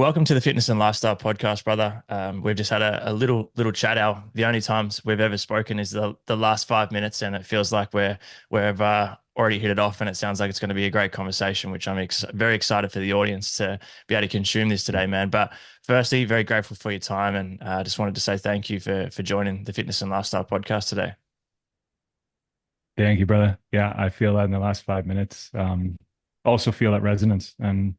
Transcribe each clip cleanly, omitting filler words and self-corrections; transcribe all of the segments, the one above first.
Welcome to the Fitness and Lifestyle Podcast, brother. We've just had a little chat. The only times we've ever spoken is the last 5 minutes, and it feels like we've already hit it off, and it sounds like it's going to be a great conversation, which I'm very excited for the audience to be able to consume this today, man. But firstly, very grateful for your time, and just wanted to say thank you for joining the Fitness and Lifestyle Podcast today. Thank you, brother. Yeah, I feel that in the last 5 minutes. Also feel that resonance. And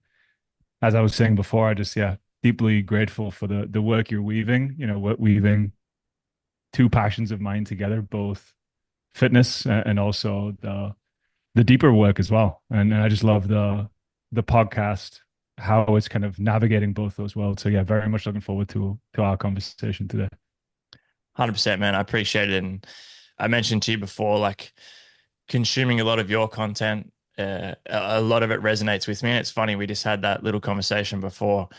as I was saying before, I just, deeply grateful for the work you're weaving, weaving two passions of mine together, both fitness and also the deeper work as well. And I just love the podcast, how it's kind of navigating both those worlds. So yeah, very much looking forward to our conversation today. 100%, man. I appreciate it, and I mentioned to you before, like consuming a lot of your content, a lot of it resonates with me. And it's funny, we just had that little conversation before.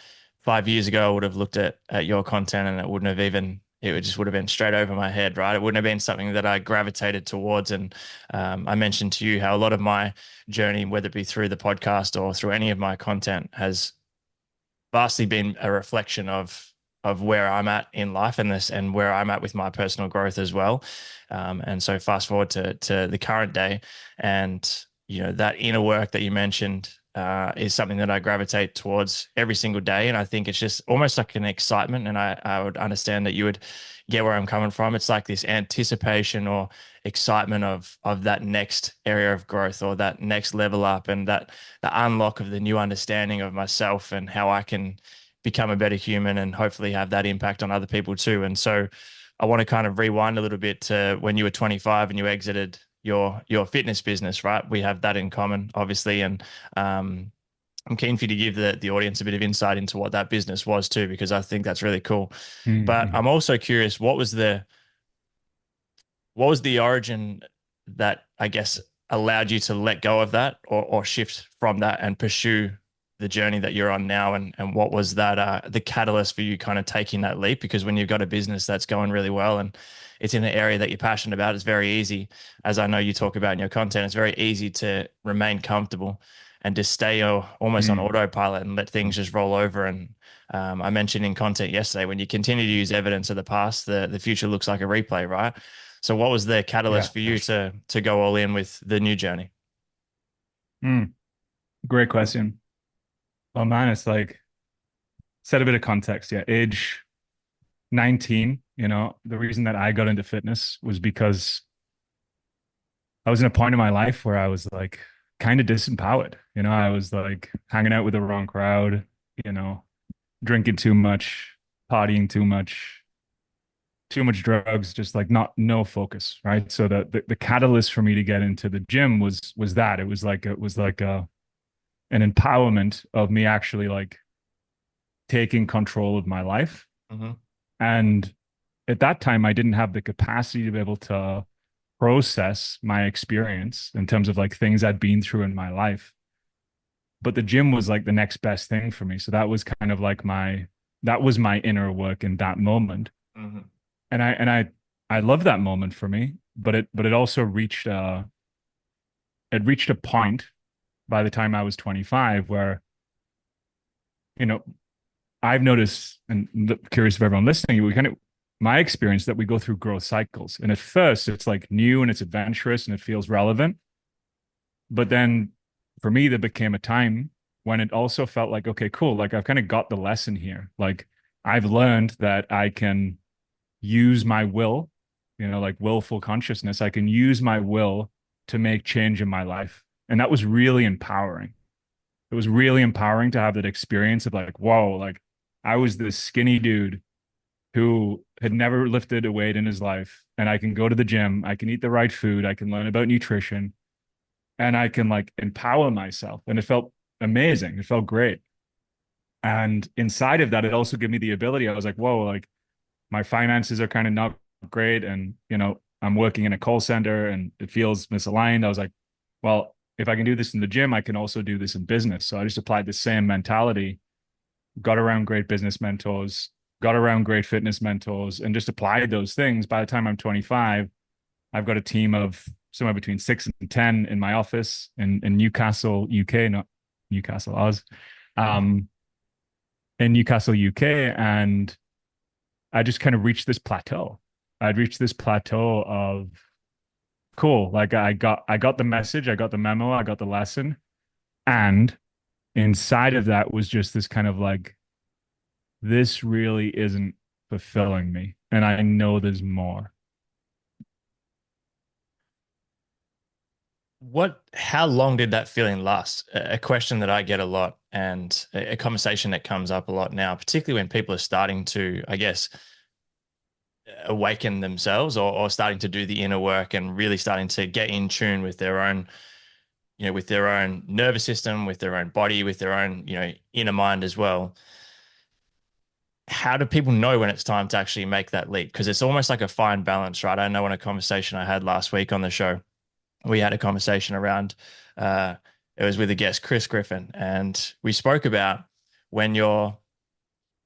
5 years ago, I would have looked at your content and it wouldn't have even, it would just would have been straight over my head, right? It wouldn't have been something that I gravitated towards. And I mentioned to you how a lot of my journey, whether it be through the podcast or through any of my content, has vastly been a reflection of where I'm at in life and where I'm at with my personal growth as well. And so fast forward to the current day, and that inner work that you mentioned is something that I gravitate towards every single day. And I think it's just almost like an excitement. And I would understand that you would get where I'm coming from. It's like this anticipation or excitement of that next area of growth or that next level up, and that the unlock of the new understanding of myself and how I can become a better human and hopefully have that impact on other people too. And so I want to kind of rewind a little bit to when you were 25 and you exited your fitness business, right? We have that in common, obviously, and I'm keen for you to give the audience a bit of insight into what that business was too, because I think that's really cool. But Mm-hmm. I'm also curious, what was the origin that I guess allowed you to let go of that or shift from that and pursue the journey that you're on now? And what was that the catalyst for you kind of taking that leap? Because when you've got a business that's going really well and it's in an area that you're passionate about, it's very easy, as I know you talk about in your content, it's very easy to remain comfortable and just stay almost on Mm-hmm. autopilot and let things just roll over. And I mentioned in content yesterday, when you continue to use evidence of the past, the future looks like a replay, right? So what was the Yeah. catalyst for you to go all in with the new journey? Mm. Great question. Oh man, it's like set a bit of context. Yeah, age 19, the reason that I got into fitness was because I was in a point in my life where I was like kind of disempowered. I was like hanging out with the wrong crowd, you know, drinking too much, partying too much drugs, just like not no focus, right? So the catalyst for me to get into the gym was that it was like an empowerment of me actually like taking control of my life. Hmm. And at that time, I didn't have the capacity to be able to process my experience in terms of like things I'd been through in my life. But the gym was like the next best thing for me. So that was kind of like that was my inner work in that moment. Hmm. And I love that moment for me, but it also reached a point by the time I was 25 where, you know, I've noticed, and curious if everyone listening, we kind of, my experience that we go through growth cycles. And at first, it's like new and it's adventurous and it feels relevant. But then for me, there became a time when it also felt like, okay, cool. Like I've kind of got the lesson here. Like I've learned that I can use my will, like willful consciousness. I can use my will to make change in my life. And that was really empowering. It was really empowering to have that experience of like, whoa, like I was this skinny dude who had never lifted a weight in his life. And I can go to the gym, I can eat the right food, I can learn about nutrition, and I can like empower myself. And it felt amazing. It felt great. And inside of that, it also gave me the ability. I was like, whoa, like my finances are kind of not great. And, I'm working in a call center and it feels misaligned. I was like, well, if I can do this in the gym, I can also do this in business. So I just applied the same mentality, got around great business mentors, got around great fitness mentors, and just applied those things. By the time I'm 25, I've got a team of somewhere between 6 and 10 in my office in Newcastle, UK, not Newcastle, Oz. Um, in Newcastle, UK, and I just kind of reached this plateau. I'd reached this plateau of cool. Like I got the message, I got the memo, I got the lesson, and inside of that was just this kind of like this really isn't fulfilling me, and I know there's more. How long did that feeling last? A question that I get a lot, and a conversation that comes up a lot now, particularly when people are starting to, I guess, awaken themselves, or starting to do the inner work and really starting to get in tune with their own, with their own nervous system, with their own body, with their own, inner mind as well. How do people know when it's time to actually make that leap? Because it's almost like a fine balance, right? I know in a conversation I had last week on the show, we had a conversation around, uh, it was with a guest, Chris Griffin, and we spoke about when you're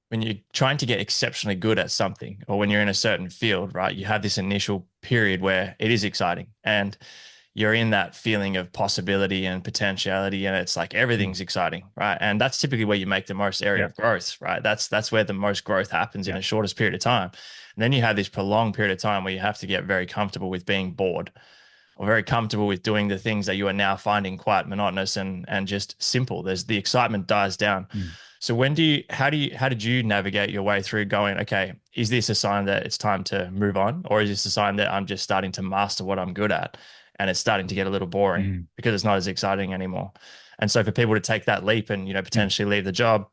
when you're trying to get exceptionally good at something, or when you're in a certain field, right? You have this initial period where it is exciting and you're in that feeling of possibility and potentiality, and it's like Mm. everything's exciting, right? And that's typically where you make the most area Yeah, of growth, right? That's where the most growth happens in yeah. the shortest period of time. And then you have this prolonged period of time where you have to get very comfortable with being bored, or very comfortable with doing the things that you are now finding quite monotonous and just simple. There's the excitement dies down. Mm. So how did you navigate your way through going, okay, is this a sign that it's time to move on? Or is this a sign that I'm just starting to master what I'm good at and it's starting to get a little boring Mm. because it's not as exciting anymore? And so for people to take that leap and, Mm. potentially leave the job,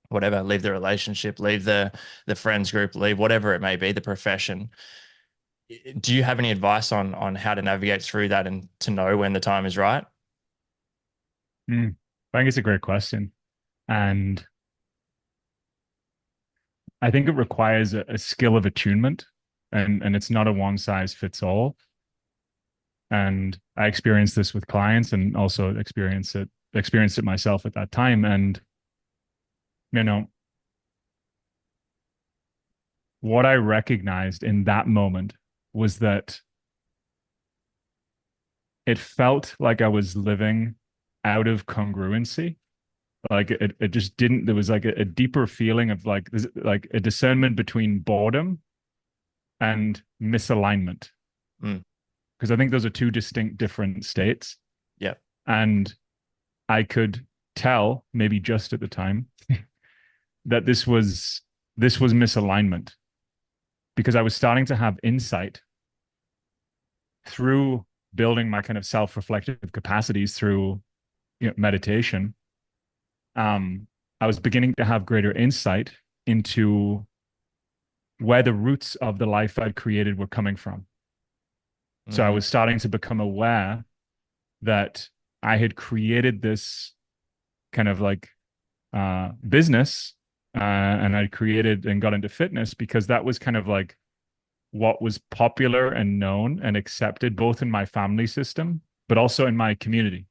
whatever, leave the relationship, leave the friends group, leave whatever it may be, the profession, do you have any advice on how to navigate through that and to know when the time is right? Mm. I think it's a great question. And I think it requires a skill of attunement, and it's not a one size fits all. And I experienced this with clients and also experienced it myself at that time. And you know, what I recognized in that moment was that it felt like I was living out of congruency. Like it just didn't, there was like a deeper feeling of like there's like a discernment between boredom and misalignment. Mm, Because I think those are two distinct different states. yeah. And I could tell, maybe just at the time, that this was misalignment because I was starting to have insight through building my kind of self-reflective capacities through meditation. I was beginning to have greater insight into where the roots of the life I'd created were coming from. So I Mm, was starting to become aware that I had created this kind of like business, and I created and got into fitness because that was kind of like what was popular and known and accepted both in my family system, but also in my community.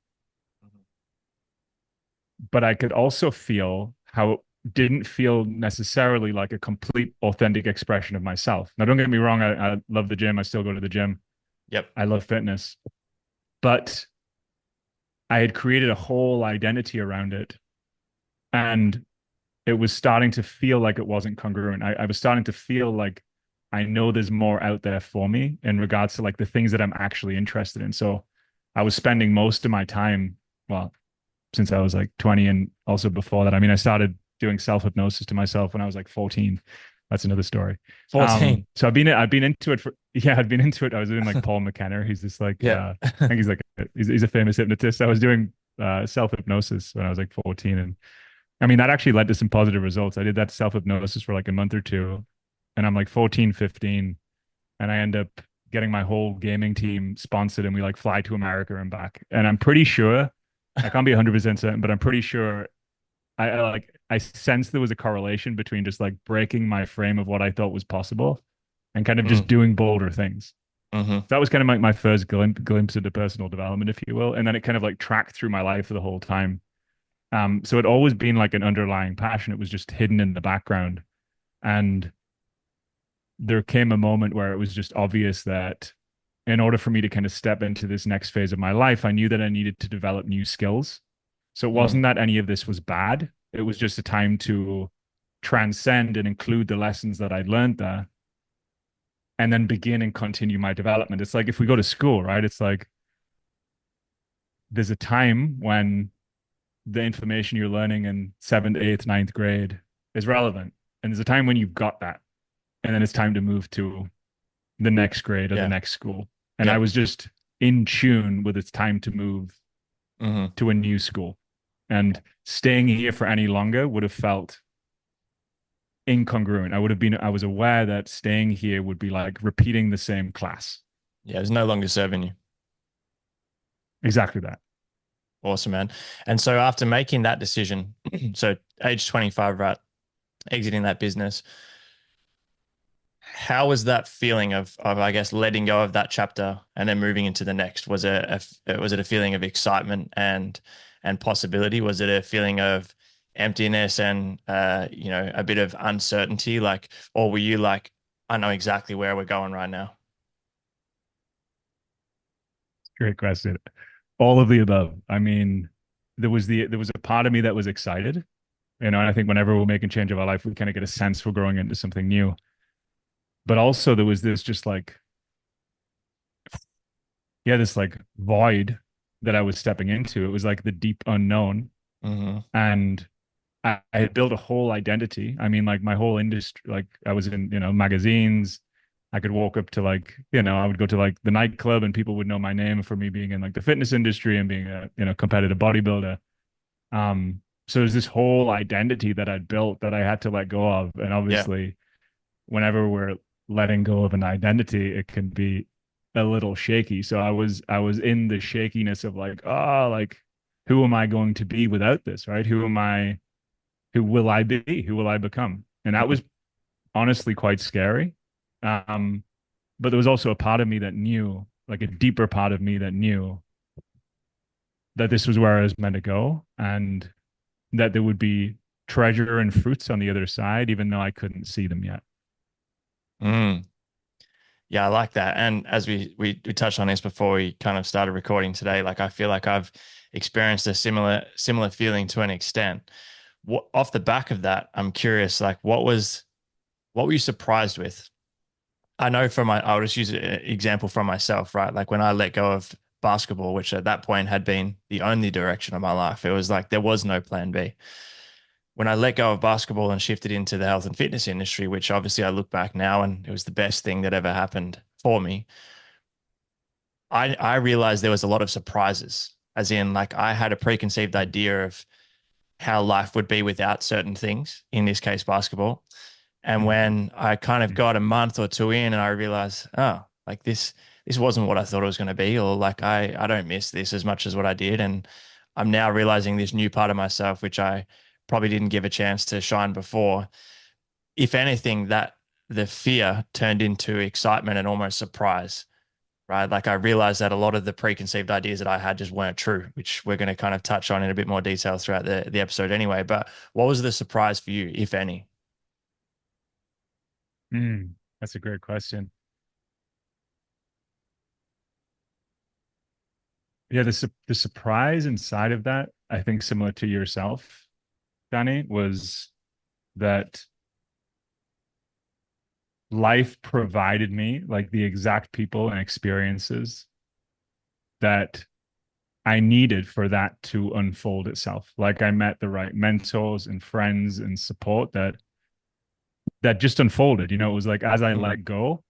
But I could also feel how it didn't feel necessarily like a complete authentic expression of myself. Now, don't get me wrong, I love the gym. I still go to the gym. yep. I love fitness, but I had created a whole identity around it. And it was starting to feel like it wasn't congruent. I was starting to feel like I know there's more out there for me in regards to like the things that I'm actually interested in. So I was spending most of my time, well, since I was like 20 and also before that. I mean, I started doing self-hypnosis to myself when I was like 14. That's another story. 14. So I've been into it for yeah, I'd been into it. I was doing like Paul McKenna. He's this like Yeah. I think he's like he's a famous hypnotist. I was doing self-hypnosis when I was like 14, and I mean, that actually led to some positive results. I did that self hypnosis for like a month or two, and I'm like 14, 15, and I end up getting my whole gaming team sponsored, and we like fly to America and back. And I'm pretty sure, I can't be 100% certain, but I'm pretty sure I sensed there was a correlation between just like breaking my frame of what I thought was possible and kind of just Mm, doing bolder things. hmm. That was kind of like my first glimpse into personal development, if you will. And then it kind of like tracked through my life for the whole time. So it always been like an underlying passion. It was just hidden in the background. And there came a moment where it was just obvious that in order for me to kind of step into this next phase of my life, I knew that I needed to develop new skills. So it Mm, wasn't that any of this was bad. It was just a time to transcend and include the lessons that I learned there and then begin and continue my development. It's like if we go to school, right? It's like there's a time when the information you're learning in seventh, eighth, ninth grade is relevant. And there's a time when you've got that. And then it's time to move to the next grade or the Yeah. next school. And I Yep. was just in tune with it's time to move Hmm. to a new school. And staying here for any longer would have felt incongruent. I was aware that staying here would be like repeating the same class. Yeah. It's no longer serving you. Exactly that. Awesome, man. And so after making that decision, so age 25, right, exiting that business, how was that feeling of I guess letting go of that chapter and then moving into the next? Was it a feeling of excitement and possibility? Was it a feeling of emptiness and a bit of uncertainty? Like, or were you like, I know exactly where we're going right now? Great question. All of the above. I mean, there was a part of me that was excited, and I think whenever we're making change of our life, we kind of get a sense we're growing into something new. But also there was this just like, yeah, this like void that I was stepping into. It was like the deep unknown. Hmm. And I had built a whole identity. I mean, like my whole industry, like I was in, magazines. I could walk up to like, I would go to like the nightclub and people would know my name for me being in like the fitness industry and being a, competitive bodybuilder. So there's this whole identity that I'd built that I had to let go of. And Yeah. obviously, whenever we're letting go of an identity, it can be a little shaky. So I was in the shakiness of like, oh, like who am I going to be without this, right? Who will I be? Who will I become? And that Mhm. was honestly quite scary. Um, but there was also a part of me that knew, like a deeper part of me that knew that this was where I was meant to go and that there would be treasure and fruits on the other side, even though I couldn't see them yet. Mm. Yeah, I like that. And as we touched on this before we kind of started recording today, like I feel like I've experienced a similar feeling to an extent. Off the back of that, I'm curious, like what were you surprised with? I know I'll just use an example from myself, right? Like when I let go of basketball, which at that point had been the only direction of my life, it was like there was no plan B. When I let go of basketball and shifted into the health and fitness industry, which obviously I look back now and it was the best thing that ever happened for me, I realized there was a lot of surprises, as in like I had a preconceived idea of how life would be without certain things, in this case, basketball. And when I kind of got a month or two in and I realized, oh, like this wasn't what I thought it was going to be, or like I don't miss this as much as what I did. And I'm now realizing this new part of myself, which I probably didn't give a chance to shine before. If anything, that the fear turned into excitement and almost surprise, right? Like I realized that a lot of the preconceived ideas that I had just weren't true, which we're going to kind of touch on in a bit more detail throughout the episode anyway. But what was the surprise for you, if any? That's a great question. Yeah, the surprise inside of that, I think similar to yourself, Danny, was that life provided me like the exact people and experiences that I needed for that to unfold itself. Like I met the right mentors and friends and support that just unfolded. It was like as I Mm, let go,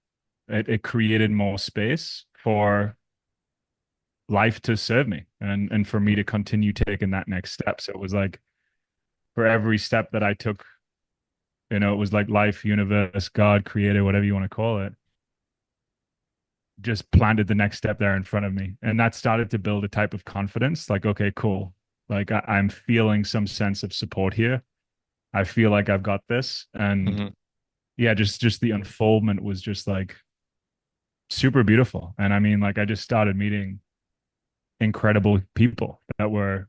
it created more space for life to serve me and for me mm, to continue taking that next step. So it was like for every step that I took, it was like life, universe, God, creator, whatever you want to call it, just planted the next step there in front of me. And that started to build a type of confidence like, okay, cool. Like I'm feeling some sense of support here. I feel like I've got this. And mhm. yeah, just the unfoldment was just like super beautiful. And I mean, like I just started meeting incredible people that were,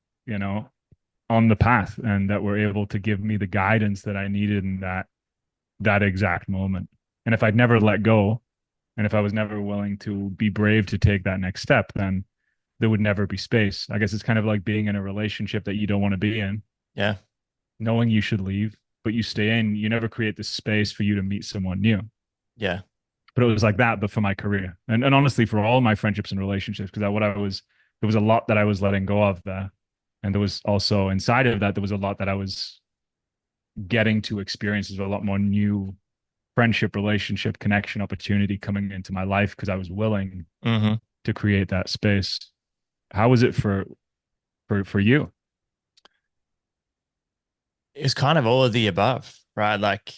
on the path and that were able to give me the guidance that I needed in that exact moment. And if I'd never let go, and if I was never willing to be brave to take that next step, then there would never be space. I guess it's kind of like being in a relationship that you don't want to be in, Yeah. knowing you should leave, but you stay in, you never create the space for you to meet someone new. Yeah. But it was like that, but for my career. And honestly, for all my friendships and relationships, because what I was, there was a lot that I was letting go of there. And there was also inside of that, there was a lot that I was getting to experience. There's a lot more new friendship, relationship, connection, opportunity coming into my life because I was willing Hmm. to create that space. How was it for you? It's kind of all of the above, right? Like,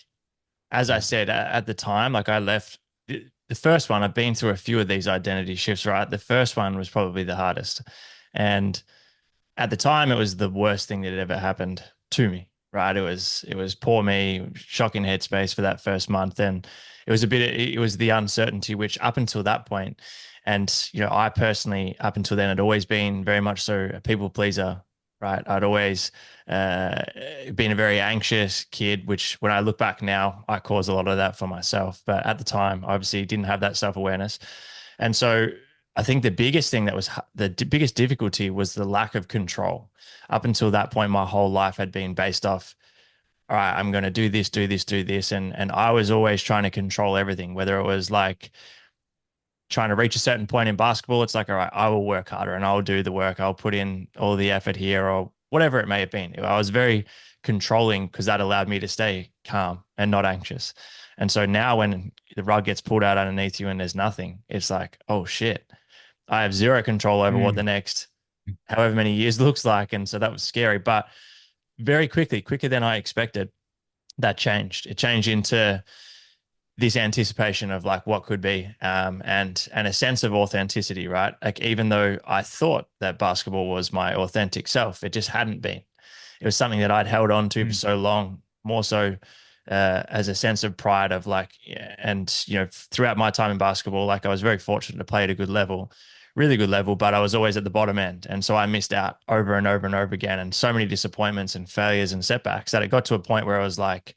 as I said at the time, like I left the first one, I've been through a few of these identity shifts, right? The first one was probably the hardest. And at the time, it was the worst thing that had ever happened to me. Right? It was poor me, shocking headspace for that first month, and it was the uncertainty which up until that point, and I personally up until then had always been very much so a people pleaser. Right? I'd always uh, been a very anxious kid, which when I look back now, I cause a lot of that for myself. But at the time, obviously, didn't have that self awareness, and so I think the biggest thing that was biggest difficulty was the lack of control. Up until that point, my whole life had been based off, all right, I'm going to do this, do this, do this. And I was always trying to control everything, whether it was like trying to reach a certain point in basketball. It's like, all right, I will work harder and I'll do the work. I'll put in all the effort here or whatever it may have been. I was very controlling because that allowed me to stay calm and not anxious. And so now when the rug gets pulled out underneath you and there's nothing, it's like, oh shit, I have zero control over what the Mm, next however many years looks like. And so that was scary. But very quickly, quicker than I expected, that changed. It changed into this anticipation of like what could be, and a sense of authenticity, right? Like even though I thought that basketball was my authentic self, it just hadn't been. It was something that I'd held on to for mm, so long, more so as a sense of pride of like, yeah, and throughout my time in basketball, like I was very fortunate to play at a good level, really good level, but I was always at the bottom end, and so I missed out over and over and over again, and so many disappointments and failures and setbacks that it got to a point where I was like,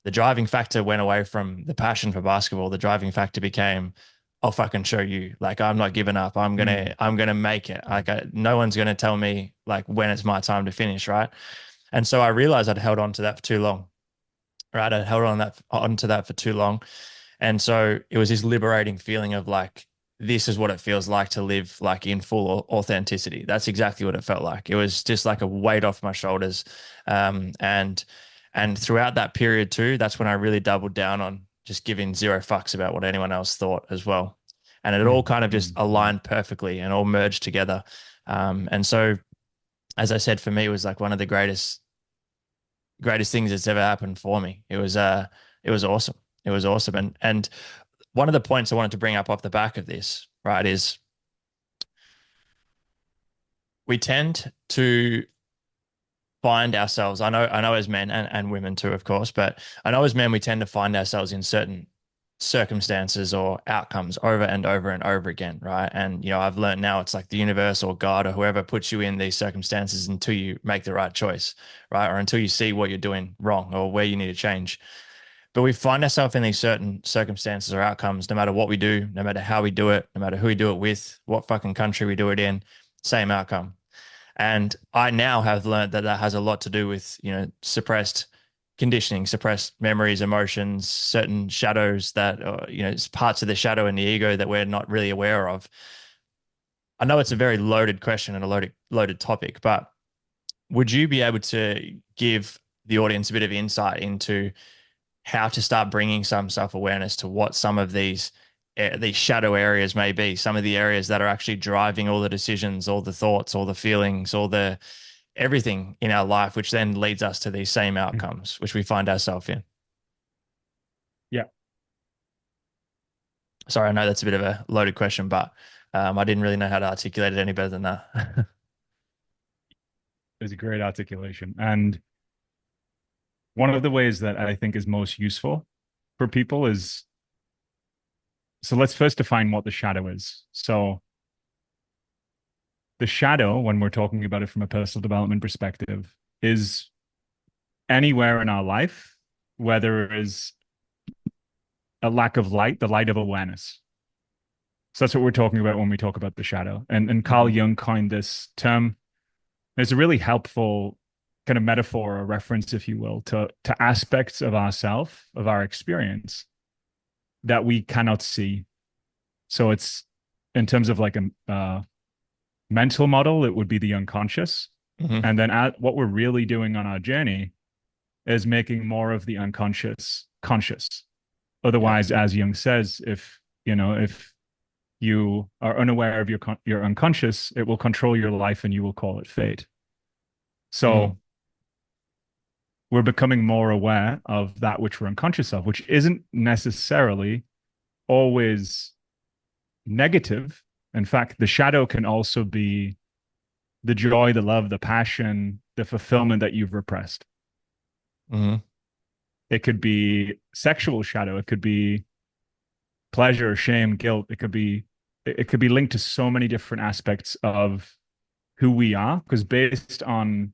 the driving factor went away from the passion for basketball. The driving factor became, I'll fucking show you. Like I'm not giving up. mm, I'm gonna make it. Like no one's gonna tell me like when it's my time to finish, right? And so I realized I'd held on to that for too long, right? I'd held onto that for too long, and so it was this liberating feeling of like, this is what it feels like to live like in full authenticity. That's exactly what it felt like. It was just like a weight off my shoulders. And throughout that period too, that's when I really doubled down on just giving zero fucks about what anyone else thought as well. And it all mm, kind of just mm, mm. aligned perfectly and all merged together. And so, as I said, for me, it was like one of the greatest things that's ever happened for me. It was awesome. It was awesome. And one of the points I wanted to bring up off the back of this, right, is we tend to find ourselves. I know as men and women too, of course, but I know as men we tend to find ourselves in certain circumstances or outcomes over and over and over again, right? And I've learned now it's like the universe or God or whoever puts you in these circumstances until you make the right choice, right? Or until you see what you're doing wrong or where you need to change. But we find ourselves in these certain circumstances or outcomes, no matter what we do, no matter how we do it, no matter who we do it with, what fucking country we do it in, same outcome. And I now have learned that that has a lot to do with, suppressed conditioning, suppressed memories, emotions, certain shadows that, it's parts of the shadow and the ego that we're not really aware of. I know it's a very loaded question and a loaded topic, but would you be able to give the audience a bit of insight into how to start bringing some self awareness to what some of these shadow areas may be, some of the areas that are actually driving all the decisions, all the thoughts, all the feelings, all the everything in our life, which then leads us to these same Mm. outcomes, which we find ourselves in. Yeah, Sorry, I know that's a bit of a loaded question, but I didn't really know how to articulate it any better than that. it was a great articulation. And one of the ways that I think is most useful for people is, so let's first define what the shadow is. So the shadow, when we're talking about it from a personal development perspective, is anywhere in our life where there is a lack of light, the light of awareness. So that's what we're talking about when we talk about the shadow. And Carl Mhm. Jung coined this term. It's a really helpful kind of metaphor or reference, if you will, to aspects of ourself, of our experience that we cannot see. So it's in terms of like a mental model, it would be the unconscious. Hmm. And then what we're really doing on our journey is making more of the unconscious conscious. Yeah. Otherwise, as Jung says, if you are unaware of your unconscious, it will control your life and you will call it fate. Mm. So we're becoming more aware of that which we're unconscious of, which isn't necessarily always negative. In fact, the shadow can also be the joy, the love, the passion, the fulfillment that you've repressed. Hmm. It could be sexual shadow. It could be pleasure, shame, guilt. It could be linked to so many different aspects of who we are, because based on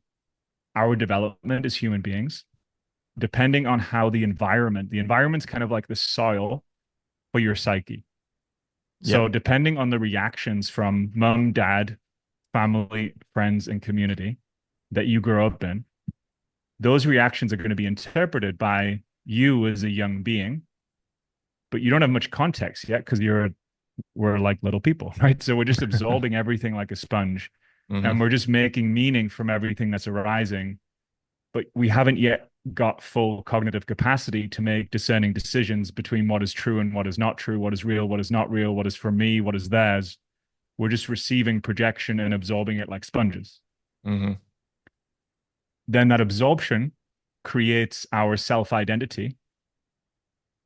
our development as human beings, depending on how the environment's kind of like the soil for your psyche. So Yep. depending on the reactions from mom, dad, family, friends, and community that you grow up in, those reactions are going to be interpreted by you as a young being, but you don't have much context yet because we're like little people, right? So we're just absorbing everything like a sponge, Hmm. and we're just making meaning from everything that's arising, but we haven't yet got full cognitive capacity to make discerning decisions between what is true and what is not true, what is real, what is not real, what is for me, what is theirs. We're just receiving projection and absorbing it like sponges. Hmm. Then that absorption creates our self identity.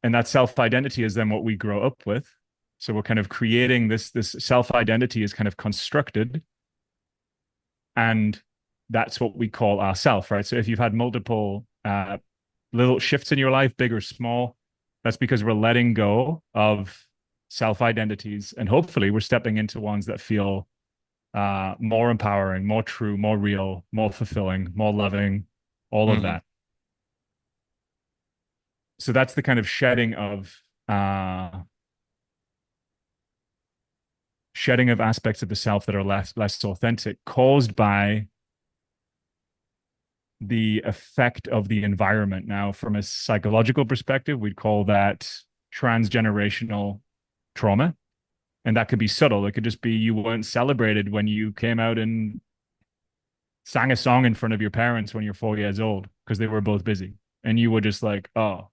And that self identity is then what we grow up with. So we're kind of creating this self identity is kind of constructed, and that's what we call ourself, right? So if you've had multiple little shifts in your life, big or small, that's because we're letting go of self identities, and hopefully we're stepping into ones that feel more empowering, more true, more real, more fulfilling, more loving, all of Hmm. that. So that's the kind of shedding of aspects of the self that are less authentic, caused by the effect of the environment. Now, from a psychological perspective, we'd call that transgenerational trauma. And that could be subtle. It could just be you weren't celebrated when you came out and sang a song in front of your parents when you're 4 years old because they were both busy. And you were just like, oh,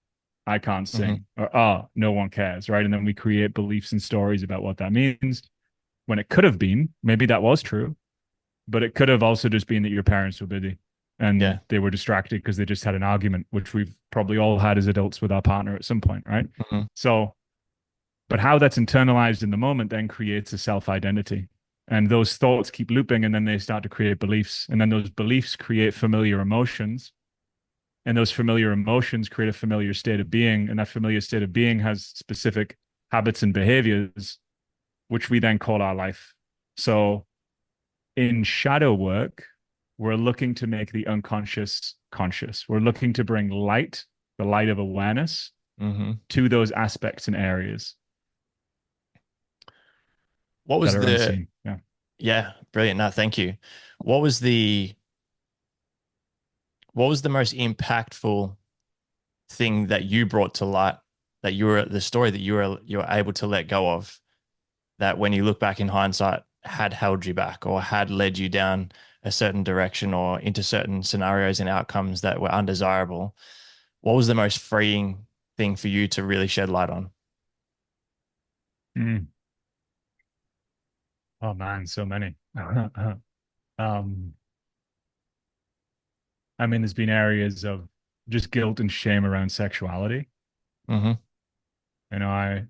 I can't Hmm. sing, or oh, no one cares. Right. And then we create beliefs and stories about what that means, when it could have been, maybe that was true, but it could have also just been that your parents were busy and Yeah. they were distracted because they just had an argument, which we've probably all had as adults with our partner at some point, right? Hmm. So, but how that's internalized in the moment then creates a self identity. And those thoughts keep looping, and then they start to create beliefs. And then those beliefs create familiar emotions. And those familiar emotions create a familiar state of being. And that familiar state of being has specific habits and behaviors, which we then call our life. So in shadow work, we're looking to make the unconscious conscious. We're looking to bring light, the light of awareness, Hmm. to those aspects and areas What that was are the, unseen. Yeah. yeah, brilliant. No, thank you. What was the, what was the most impactful thing that you brought to light, that you were the story that you were able to let go of, that when you look back in hindsight had held you back or had led you down a certain direction or into certain scenarios and outcomes that were undesirable? What was the most freeing thing for you to really shed light on? Mm. Oh man, so many. um, I mean, there's been areas of just guilt and shame around sexuality. Hmm. You know,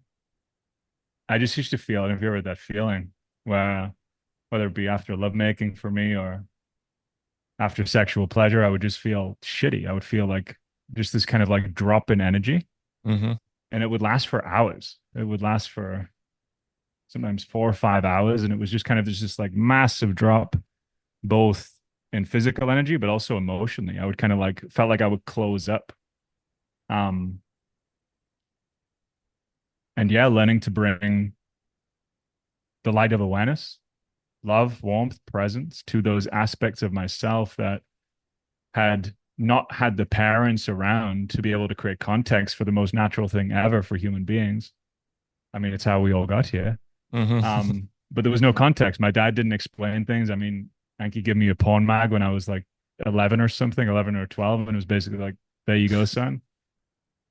I just used to feel, and if you ever had that feeling where whether it be after lovemaking for me or after sexual pleasure, I would just feel shitty. I would feel like just this kind of like drop in energy, Hmm. and it would last for hours. It would last for sometimes 4 or 5 hours, and it was just kind of just this like massive drop, both in physical energy but also emotionally. I would kind of like felt like I would close up. Um, and yeah, learning to bring the light of awareness, love, warmth, presence to those aspects of myself that had not had the parents around to be able to create context for the most natural thing ever for human beings. I mean, it's how we all got here. Hmm. But there was no context. My dad didn't explain things. I mean, Anki gave me a porn mag when I was like 11 or something, 11 or 12, and it was basically like, there you go, son.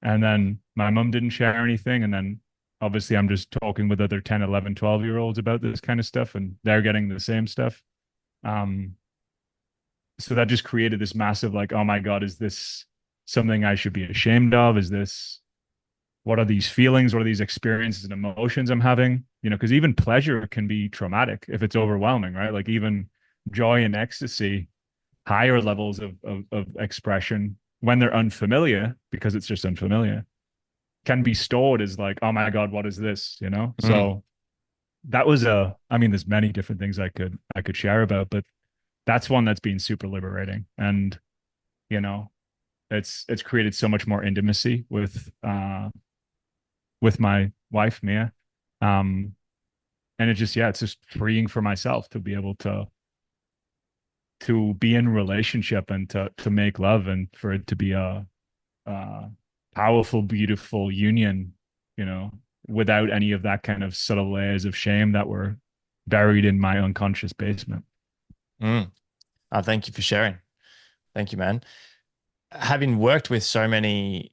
And then my mom didn't share anything. And then obviously I'm just talking with other 10, 11, 12 year olds about this kind of stuff, and they're getting the same stuff. Um, so that just created this massive, like, oh my God, is this something I should be ashamed of? Is this, what are these feelings? What are these experiences and emotions I'm having? You know, because even pleasure can be traumatic if it's overwhelming, right? Like even joy and ecstasy, higher levels of expression when they're unfamiliar, because it's just unfamiliar, can be stored as like, oh my God, what is this? You know? Mm, So that was a, I mean, there's many different things I could share about, but that's one that's been super liberating. And, you know, it's created so much more intimacy with my wife, Mia. Um, and it just, yeah, it's just freeing for myself to be able to be in relationship and to make love, and for it to be a powerful, beautiful union, you know, without any of that kind of subtle layers of shame that were buried in my unconscious basement. mm. Thank you for sharing. Thank you, man. Having worked with so many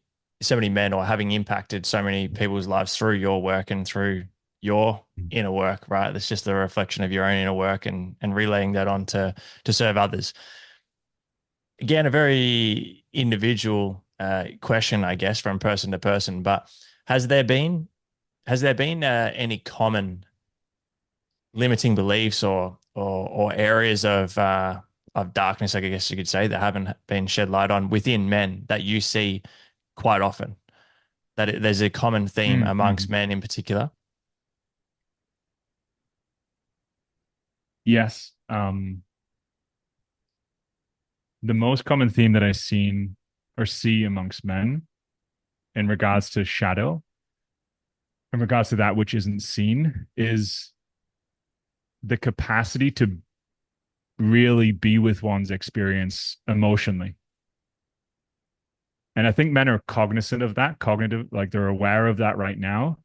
men, or having impacted so many people's lives through your work and through your inner work, right? It's just a reflection of your own inner work, and relaying that on to serve others. Again, a very individual question, I guess, from person to person. But has there been has there been any common limiting beliefs, or areas of darkness, I guess you could say, that haven't been shed light on within men that you see quite often? There's a common theme amongst Mm-hmm. men in particular. Yes. The most common theme that I've seen or see amongst men in regards to shadow, in regards to that which isn't seen, is the capacity to really be with one's experience emotionally. And I think men are cognizant of that, cognitive, like they're aware of that right now.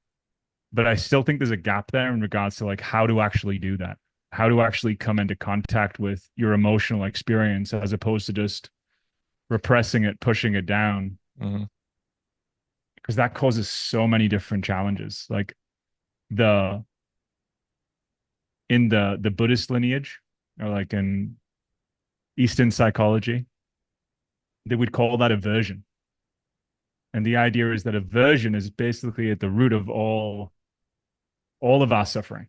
But I still think there's a gap there in regards to like how to actually do that, how to actually come into contact with your emotional experience as opposed to just repressing it, pushing it down, Hmm. because that causes so many different challenges. Like the in the Buddhist lineage, or like in Eastern psychology, they would call that aversion. And the idea is that aversion is basically at the root of all of our suffering.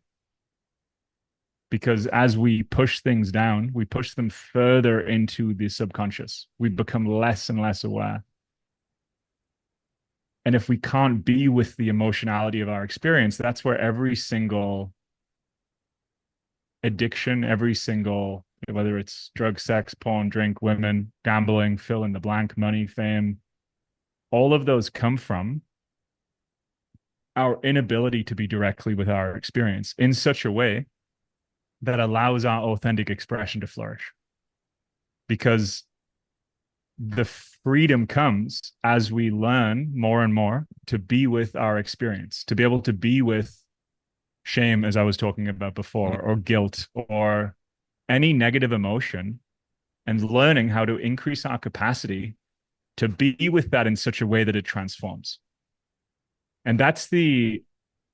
Because as we push things down, we push them further into the subconscious. We become less and less aware. And if we can't be with the emotionality of our experience, that's where every single addiction, every single, whether it's drug, sex, porn, drink, women, gambling, fill in the blank, money, fame, all of those come from our inability to be directly with our experience in such a way that allows our authentic expression to flourish. Because the freedom comes as we learn more and more to be with our experience, to be able to be with shame, as I was talking about before, or guilt, or any negative emotion, and learning how to increase our capacity to be with that in such a way that it transforms. And that's the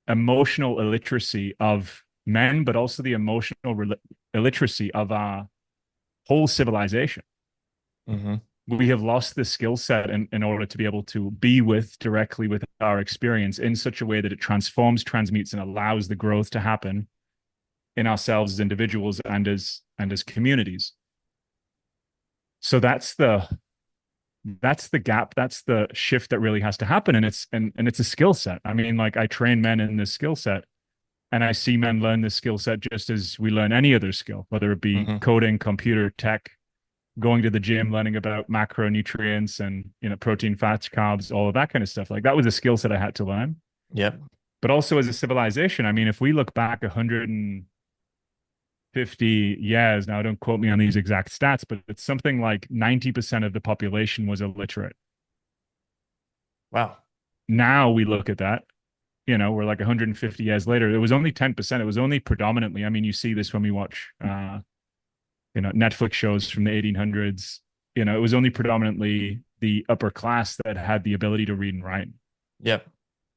emotional illiteracy of men, but also the emotional illiteracy of our whole civilization. Hmm. We have lost the skill set in order to be able to be with directly with our experience in such a way that it transforms, transmutes, and allows the growth to happen in ourselves as individuals and as communities. So that's the gap, that's the shift that really has to happen, and it's a skill set. I mean, like, I train men in this skill set, and I see men learn this skill set just as we learn any other skill, whether it be Hmm. coding, computer, tech, going to the gym, learning about macronutrients and, protein, fats, carbs, all of that kind of stuff. Like, that was a skill set I had to learn. Yep. But also as a civilization, I mean, if we look back 100 50 years, now don't quote me on these exact stats, but it's something like 90% of the population was illiterate. Wow. Now we look at that, we're like 150 years later. It was only 10%. It was only predominantly, I mean, you see this when we watch, Netflix shows from the 1800s. It was only predominantly the upper class that had the ability to read and write. Yep.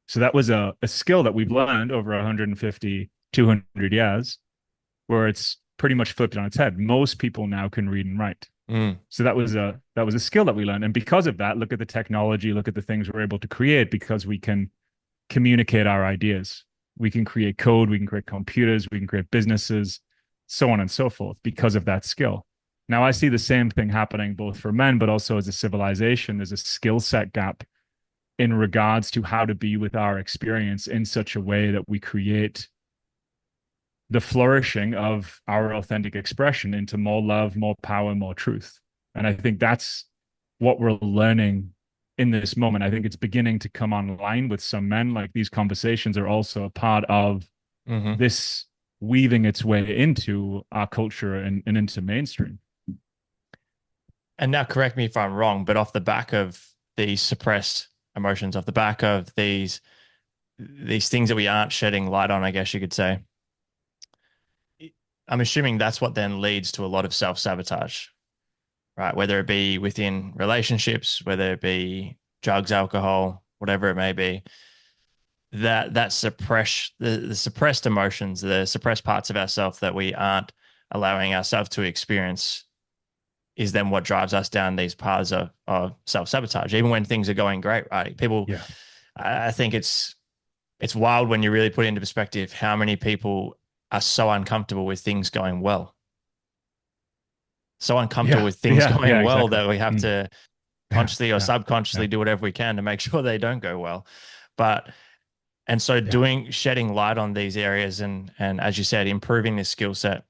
So that was a skill that we've learned over 150, 200 years, where it's pretty much flipped on its head. Most people now can read and write. Mm. So that was a skill that we learned. And because of that, look at the technology, look at the things we're able to create because we can communicate our ideas. We can create code, we can create computers, we can create businesses, so on and so forth because of that skill. Now, I see the same thing happening both for men, but also as a civilization. There's a skill set gap in regards to how to be with our experience in such a way that we create the flourishing of our authentic expression into more love, more power, more truth. And I think that's what we're learning in this moment. I think it's beginning to come online with some men. Like, these conversations are also a part of Hmm. this weaving its way into our culture and into mainstream. And now correct me if I'm wrong, but off the back of these suppressed emotions, off the back of these things that we aren't shedding light on, I guess you could say, I'm assuming that's what then leads to a lot of self-sabotage, right? Whether it be within relationships, whether it be drugs, alcohol, whatever it may be, that suppress the suppressed emotions, the suppressed parts of ourselves that we aren't allowing ourselves to experience is then what drives us down these paths of self-sabotage, even when things are going great, right? People, Yeah. I think it's wild when you really put it into perspective how many people are so uncomfortable with things going well, so uncomfortable Yeah. with things Yeah. going Yeah. well Exactly. that we have Mm. to Yeah. consciously or Yeah. subconsciously Yeah. do whatever we can to make sure they don't go well. But and so Yeah. doing shedding light on these areas and as you said, improving this skill set,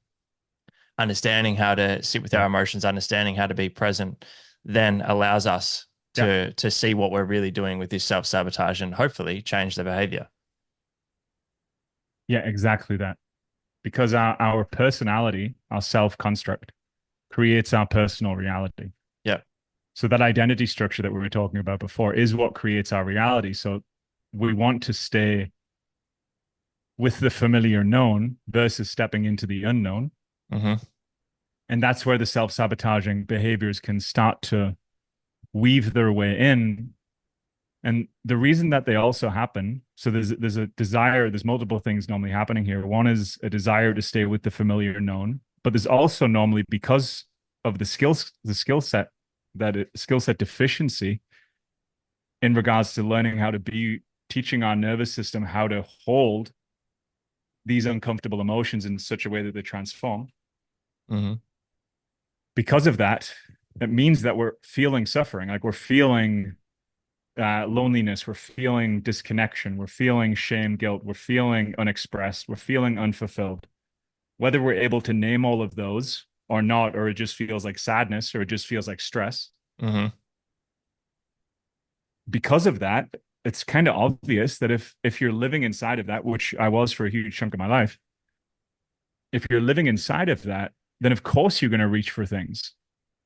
understanding how to sit with our Yeah. emotions, understanding how to be present, then allows us Yeah. to see what we're really doing with this self-sabotage and hopefully change the behavior. Yeah. Exactly that. Because our personality, our self construct, creates our personal reality. Yeah. So that identity structure that we were talking about before is what creates our reality. So we want to stay with the familiar known versus stepping into the unknown. Mm-hmm. And that's where the self-sabotaging behaviors can start to weave their way in. And the reason that they also happen, so there's a desire, there's multiple things normally happening here. One is a desire to stay with the familiar known, but there's also normally, because of the skill set, skill set deficiency in regards to learning how to be, teaching our nervous system how to hold these uncomfortable emotions in such a way that they transform. Mm-hmm. Because of that, it means that we're feeling suffering, like we're feeling loneliness, we're feeling disconnection, we're feeling shame, guilt, we're feeling unexpressed, we're feeling unfulfilled. Whether we're able to name all of those or not, or it just feels like sadness, or it just feels like stress. Mm-hmm. Because of that, it's kind of obvious that if you're living inside of that, which I was for a huge chunk of my life, if you're living inside of that, then of course you're going to reach for things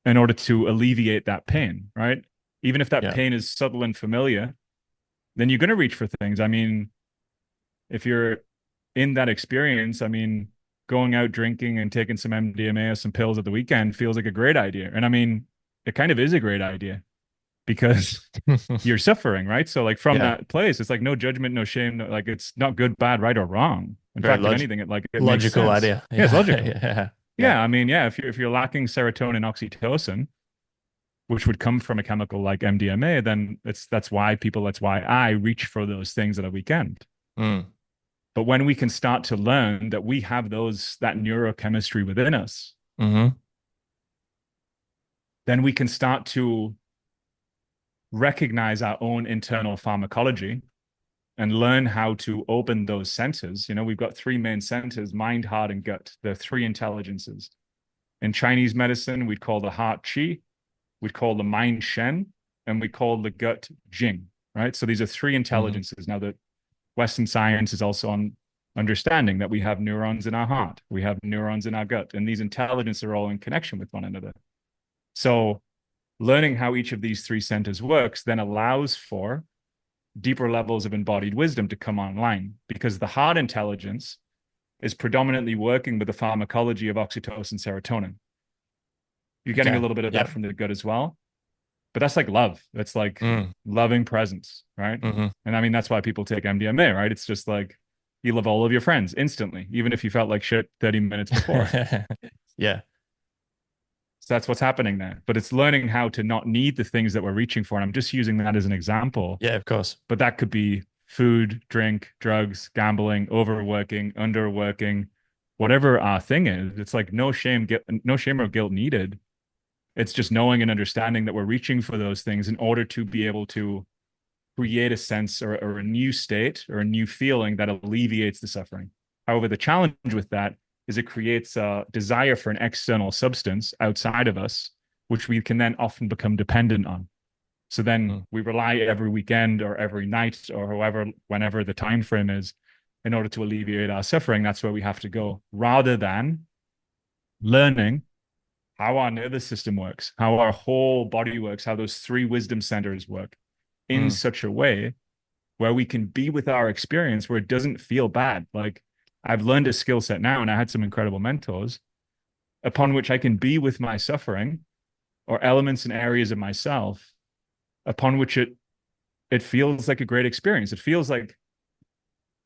in order to alleviate that pain, right? Even if that Yeah. pain is subtle and familiar, then you're going to reach for things. I mean, if you're in that experience, I mean, going out drinking and taking some MDMA or some pills at the weekend feels like a great idea. And I mean, it kind of is a great idea because you're suffering, right? So, like, from Yeah. that place, it's like no judgment, no shame, no, like it's not good, bad, right, or wrong. In Very fact, if anything, it makes logical sense. idea. Yeah, it's Yeah. logical. Yeah. Yeah. Yeah, I mean, yeah, if you're lacking serotonin, oxytocin, which would come from a chemical like MDMA, then that's why I reach for those things at a weekend. Mm. But when we can start to learn that we have that neurochemistry within us, Mm-hmm. then we can start to recognize our own internal pharmacology and learn how to open those centers. We've got three main centers: mind, heart, and gut. They're three intelligences. In Chinese medicine, we'd call the heart qi, we'd call the mind shen, and we call the gut jing, right? So these are three Mm-hmm. intelligences. Now, the Western science is also on understanding that we have neurons in our heart, we have neurons in our gut, and these intelligences are all in connection with one another. So learning how each of these three centers works then allows for deeper levels of embodied wisdom to come online, because the heart intelligence is predominantly working with the pharmacology of oxytocin, serotonin. You're getting a Okay. little bit of that Yep. from the gut as well, but that's like love. That's like Mm. loving presence, right? Hmm. And I mean, that's why people take MDMA, right? It's just like you love all of your friends instantly, even if you felt like shit 30 minutes before. Yeah. So that's what's happening there. But it's learning how to not need the things that we're reaching for. And I'm just using that as an example, Yeah, of course. but that could be food, drink, drugs, gambling, overworking, underworking, whatever our thing is. It's like no shame or guilt needed. It's just knowing and understanding that we're reaching for those things in order to be able to create a sense or a new state or a new feeling that alleviates the suffering. However, the challenge with that is it creates a desire for an external substance outside of us, which we can then often become dependent on. So then Mm. we rely every weekend or every night or however, whenever the time frame is, in order to alleviate our suffering. That's where we have to go, rather than learning how our nervous system works, how our whole body works, how those three wisdom centers work in Mm. such a way where we can be with our experience where it doesn't feel bad. Like I've learned a skill set now and I had some incredible mentors upon which I can be with my suffering or elements and areas of myself upon which it feels like a great experience. It feels like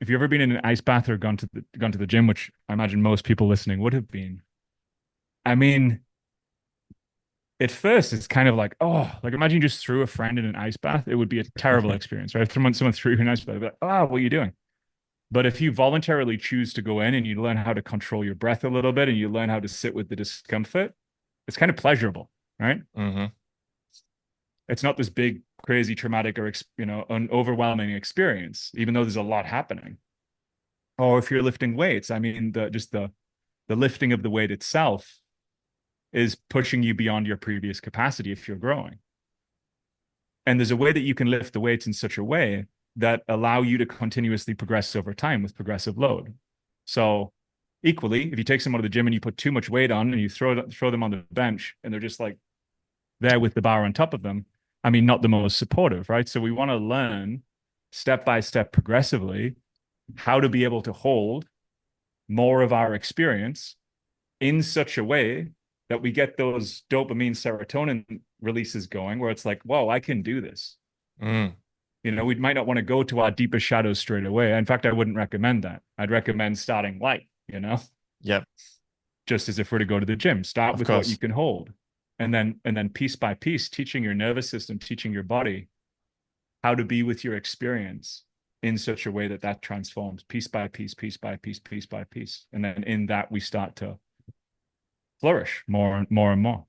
if you've ever been in an ice bath or gone to the gym, which I imagine most people listening would have been. I mean, at first it's kind of like, oh, like imagine you just threw a friend in an ice bath. It would be a terrible experience, right? If someone threw you in an ice bath, I'd be like, oh, what are you doing? But if you voluntarily choose to go in and you learn how to control your breath a little bit and you learn how to sit with the discomfort, it's kind of pleasurable, right? Hmm. It's not this big, crazy, traumatic or an overwhelming experience, even though there's a lot happening. Or if you're lifting weights, I mean, the lifting of the weight itself is pushing you beyond your previous capacity if you're growing. And there's a way that you can lift the weights in such a way that allow you to continuously progress over time with progressive load. So equally, if you take someone to the gym and you put too much weight on and you throw them on the bench and they're just like there with the bar on top of them, I mean, not the most supportive, right? So we want to learn step by step progressively how to be able to hold more of our experience in such a way that we get those dopamine serotonin releases going where it's like, whoa, I can do this. Mm. We might not want to go to our deepest shadows straight away. In fact, I wouldn't recommend that. I'd recommend starting light, Yep. just as if we're to go to the gym. Start Of with what you course. can hold. And then piece by piece, teaching your nervous system, teaching your body how to be with your experience in such a way that that transforms piece by piece, piece by piece, piece by piece. And then in that we start to flourish more and more and more.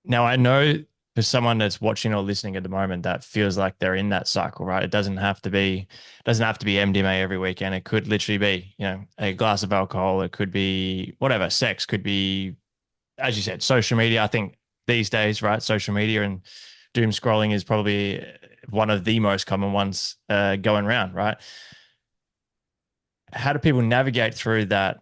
Now I know for someone that's watching or listening at the moment that feels like they're in that cycle, right? It doesn't have to be MDMA every weekend. It could literally be, a glass of alcohol. It could be whatever, sex, could be, as you said, social media. I think these days, right? Social media and doom scrolling is probably one of the most common ones going around, right? How do people navigate through the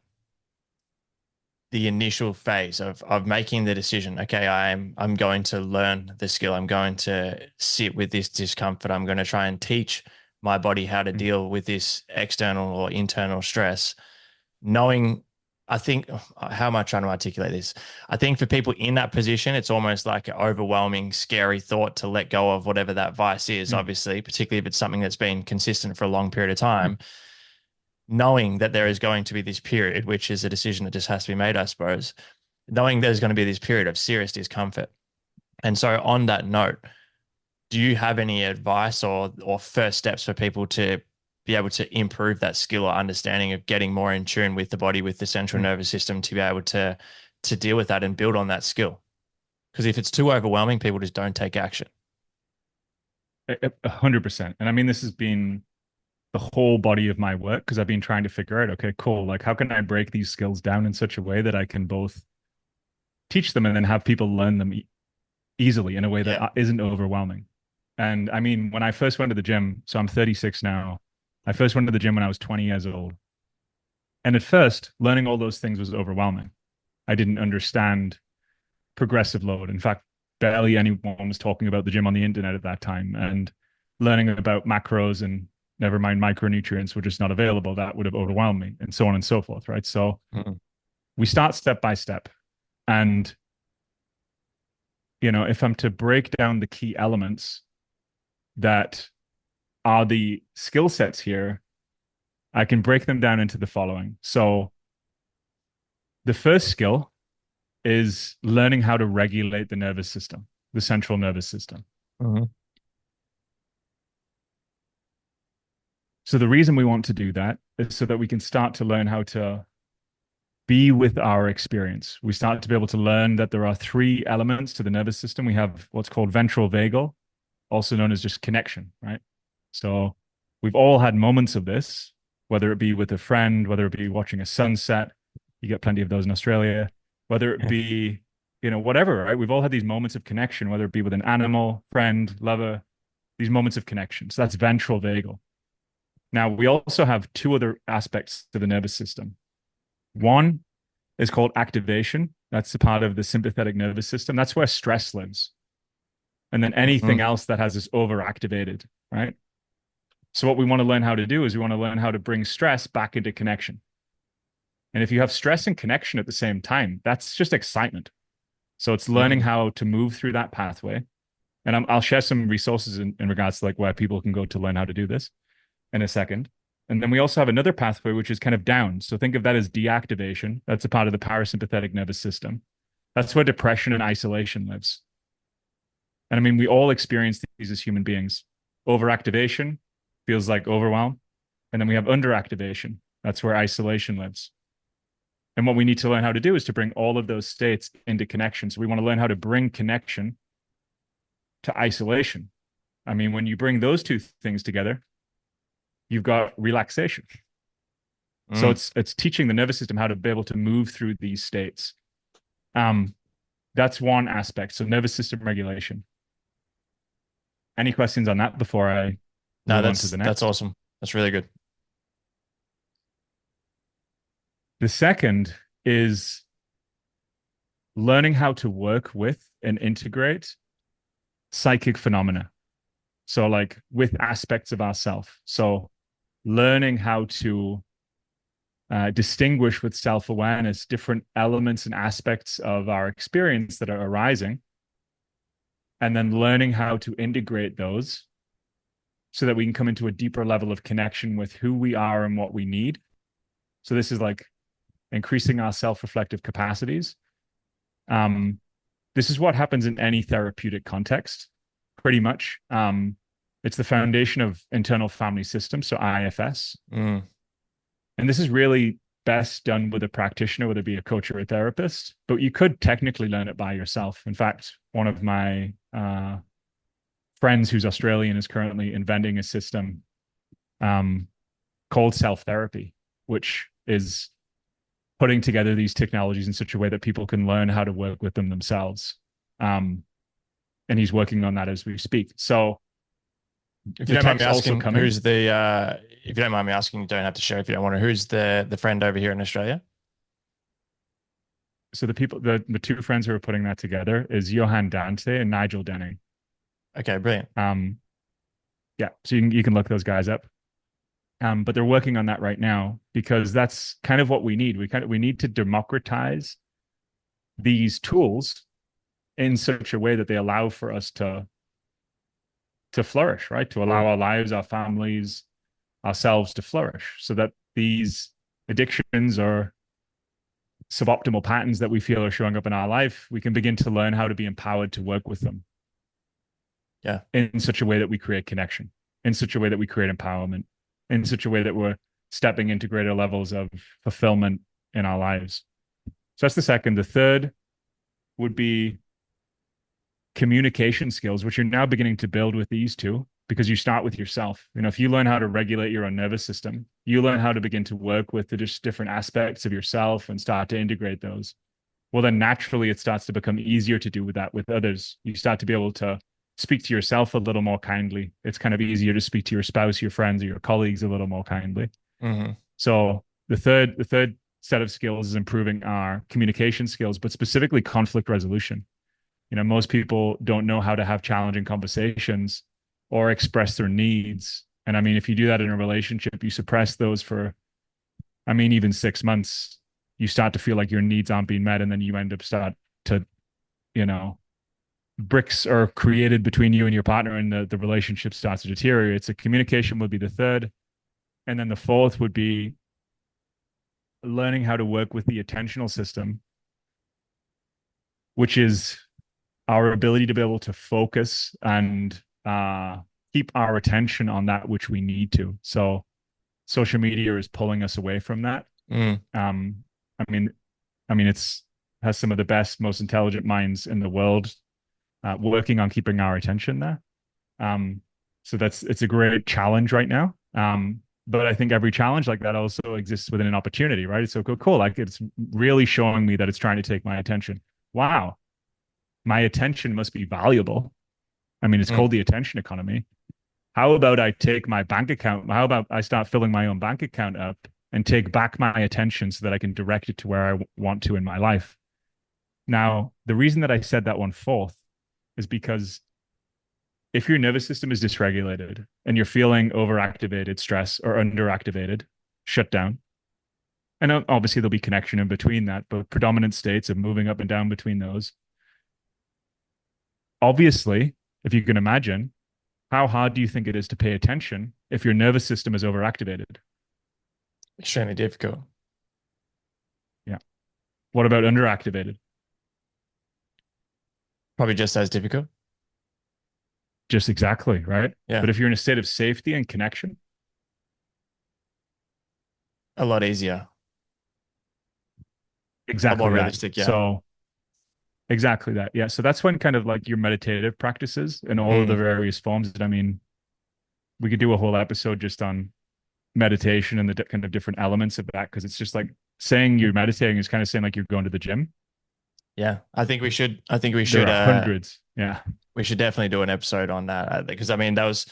initial phase of making the decision? Okay, I'm going to learn the skill. I'm going to sit with this discomfort. I'm going to try and teach my body how to Mm. deal with this external or internal stress. Knowing, I think, how am I trying to articulate this? I think for people in that position, it's almost like an overwhelming, scary thought to let go of whatever that vice is, Mm. obviously, particularly if it's something that's been consistent for a long period of Mm. time, knowing that there is going to be this period, which is a decision that just has to be made, I suppose, knowing there's going to be this period of serious discomfort. And so, on that note, do you have any advice or first steps for people to be able to improve that skill or understanding of getting more in tune with the body, with the central Mm. nervous system, to be able to deal with that and build on that skill? Because if it's too overwhelming, people just don't take action. 100%. And I mean, this has been the whole body of my work because I've been trying to figure out, okay, cool. Like, how can I break these skills down in such a way that I can both teach them and then have people learn them easily in a way that Yeah. isn't overwhelming? And I mean, when I first went to the gym, so I'm 36 now. I first went to the gym when I was 20 years old. And at first, learning all those things was overwhelming. I didn't understand progressive load. In fact, barely anyone was talking about the gym on the internet at that time. And learning about macros and never mind micronutrients were just not available. That would have overwhelmed me, and so on and so forth. Right. So Mm. we start step by step. And, if I'm to break down the key elements that are the skill sets here, I can break them down into the following. So the first skill is learning how to regulate the nervous system, the central nervous system. Mhm. So the reason we want to do that is so that we can start to learn how to be with our experience. We start to be able to learn that there are three elements to the nervous system. We have what's called ventral vagal, also known as just connection, right? So we've all had moments of this, whether it be with a friend, whether it be watching a sunset. You get plenty of those in Australia. Whether it Yeah. be, whatever, right? We've all had these moments of connection, whether it be with an animal, friend, lover, these moments of connection. So that's ventral vagal. Now, we also have two other aspects to the nervous system. One is called activation. That's a part of the sympathetic nervous system. That's where stress lives. And then anything Mhm. else that has this overactivated, right? So what we want to learn how to do is we want to learn how to bring stress back into connection. And if you have stress and connection at the same time, that's just excitement. So it's learning Mm. how to move through that pathway. And I'll share some resources in regards to like where people can go to learn how to do this in a second. And then we also have another pathway, which is kind of down. So think of that as deactivation. That's a part of the parasympathetic nervous system. That's where depression and isolation lives. And I mean, we all experience these as human beings. Overactivation feels like overwhelm. And then we have underactivation. That's where isolation lives. And what we need to learn how to do is to bring all of those states into connection. So we want to learn how to bring connection to isolation. I mean, when you bring those two things together, you've got relaxation. So Mm. it's teaching the nervous system how to be able to move through these states. Um, that's one aspect. So nervous system regulation. Any questions on that before I No, move on to that's the that's next? awesome. That's really good. The second is learning how to work with and integrate psychic phenomena. So, like with aspects of ourself. So, learning how to distinguish with self awareness different elements and aspects of our experience that are arising, and then learning how to integrate those so that we can come into a deeper level of connection with who we are and what we need. So, this is like increasing our self reflective capacities. Um, this is what happens in any therapeutic context, pretty much. It's the foundation of internal family systems, so IFS. Mm. And this is really best done with a practitioner, whether it be a coach or a therapist, but you could technically learn it by yourself. In fact, one of my friends who's Australian is currently inventing a system um, called self therapy, which is putting together these technologies in such a way that people can learn how to work with them themselves. Um, and he's working on that as we speak. So If you the don't mind me tech's also asking, coming. if you don't mind me asking, you don't have to share if you don't want to. Who's the friend over here in Australia? So the two friends who are putting that together is Johan Dante and Nigel Denning. Okay, brilliant. Um, yeah, so you can look those guys up. But they're working on that right now because that's kind of what we need. We need to democratize these tools in such a way that they allow for us to flourish, right? To allow Mm. our lives, our families, ourselves to flourish, so that these addictions or suboptimal patterns that we feel are showing up in our life, we can begin to learn how to be empowered to work with them Yeah. in such a way that we create connection, in such a way that we create empowerment, in such a way that we're stepping into greater levels of fulfillment in our lives. So that's the second. The third would be communication skills, which you're now beginning to build with these two because you start with yourself. If you learn how to regulate your own nervous system, you learn how to begin to work with the just different aspects of yourself and start to integrate those. Well, then naturally it starts to become easier to do with that with others. You start to be able to speak to yourself a little more kindly. It's kind of easier to speak to your spouse, your friends, or your colleagues a little more kindly. Mm-hmm. So the third set of skills is improving our communication skills, but specifically conflict resolution. Most people don't know how to have challenging conversations or express their needs. And I mean, if you do that in a relationship, you suppress those for, I mean, even 6 months, you start to feel like your needs aren't being met. And then you end up start to, you know, bricks are created between you and your partner and the relationship starts to deteriorate. So communication would be the third. And then the fourth would be learning how to work with the attentional system, which is our ability to be able to focus and keep our attention on that which we need to. So social media is pulling us away from that. Mm. Um, I mean, it's has some of the best, most intelligent minds in the world working on keeping our attention there. Um, so it's a great challenge right now. But I think every challenge like that also exists within an opportunity, right? It's so cool. Like it's really showing me that it's trying to take my attention. Wow, my attention must be valuable. I mean, it's Mm. called the attention economy. How about I take my bank account? How about I start filling my own bank account up and take back my attention so that I can direct it to where I want to in my life? Now, the reason that I said that one fourth is because if your nervous system is dysregulated and you're feeling overactivated, stress, or underactivated, shut down. And obviously, there'll be connection in between that, but predominant states of moving up and down between those. Obviously, if you can imagine, how hard do you think it is to pay attention if your nervous system is overactivated? Extremely difficult. Yeah. What about underactivated? Probably just as difficult. Just exactly, right? Yeah. But if you're in a state of safety and connection, A lot easier. A lot more exactly that. realistic. Yeah. So, exactly that. Yeah. So that's when kind of like your meditative practices and all of the Mm. various forms. I mean, we could do a whole episode just on meditation and the kind of different elements of that because it's just like saying you're meditating is kind of saying like you're going to the gym. Yeah. I think we should. I think we There should. are hundreds. Yeah. We should definitely do an episode on that because I mean that was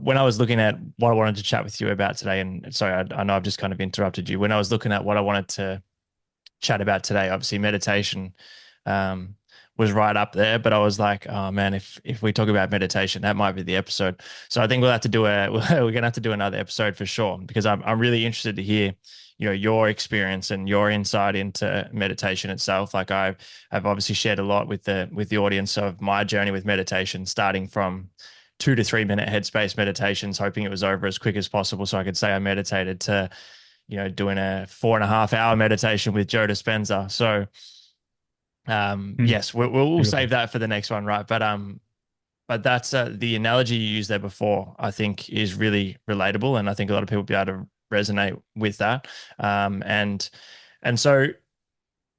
when I was looking at what I wanted to chat with you about today. And sorry, I know I've just kind of interrupted you. When I was looking at what I wanted to chat about today, obviously meditation um, was right up there. But I was like, oh man, if we talk about meditation, that might be the episode. So I think we'll have to do a we're gonna have to do another episode for sure because I'm really interested to hear your experience and your insight into meditation itself. Like I've obviously shared a lot with the audience of my journey with meditation, starting from 2 to 3 minute headspace meditations, hoping it was over as quick as possible so I could say I meditated to doing a 4.5 hour meditation with Joe Dispenza. So, Mm, yes, we'll save beautiful. that for the next one, right? But that's the analogy you used there before. I think is really relatable, and I think a lot of people will be able to resonate with that. And so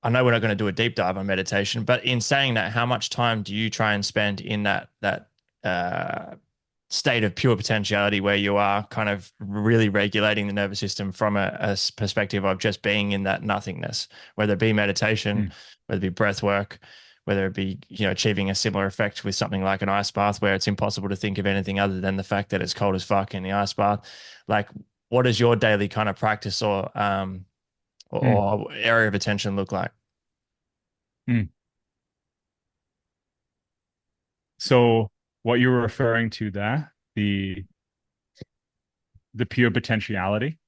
I know we're not going to do a deep dive on meditation, but in saying that, how much time do you try and spend in that uh, state of pure potentiality where you are kind of really regulating the nervous system from a perspective of just being in that nothingness, whether it be meditation, Mm, whether it be breath work, whether it be achieving a similar effect with something like an ice bath where it's impossible to think of anything other than the fact that it's cold as fuck in the ice bath. Like, what does your daily kind of practice mm, or area of attention look like? mm. So what you were referring to there, the pure potentiality,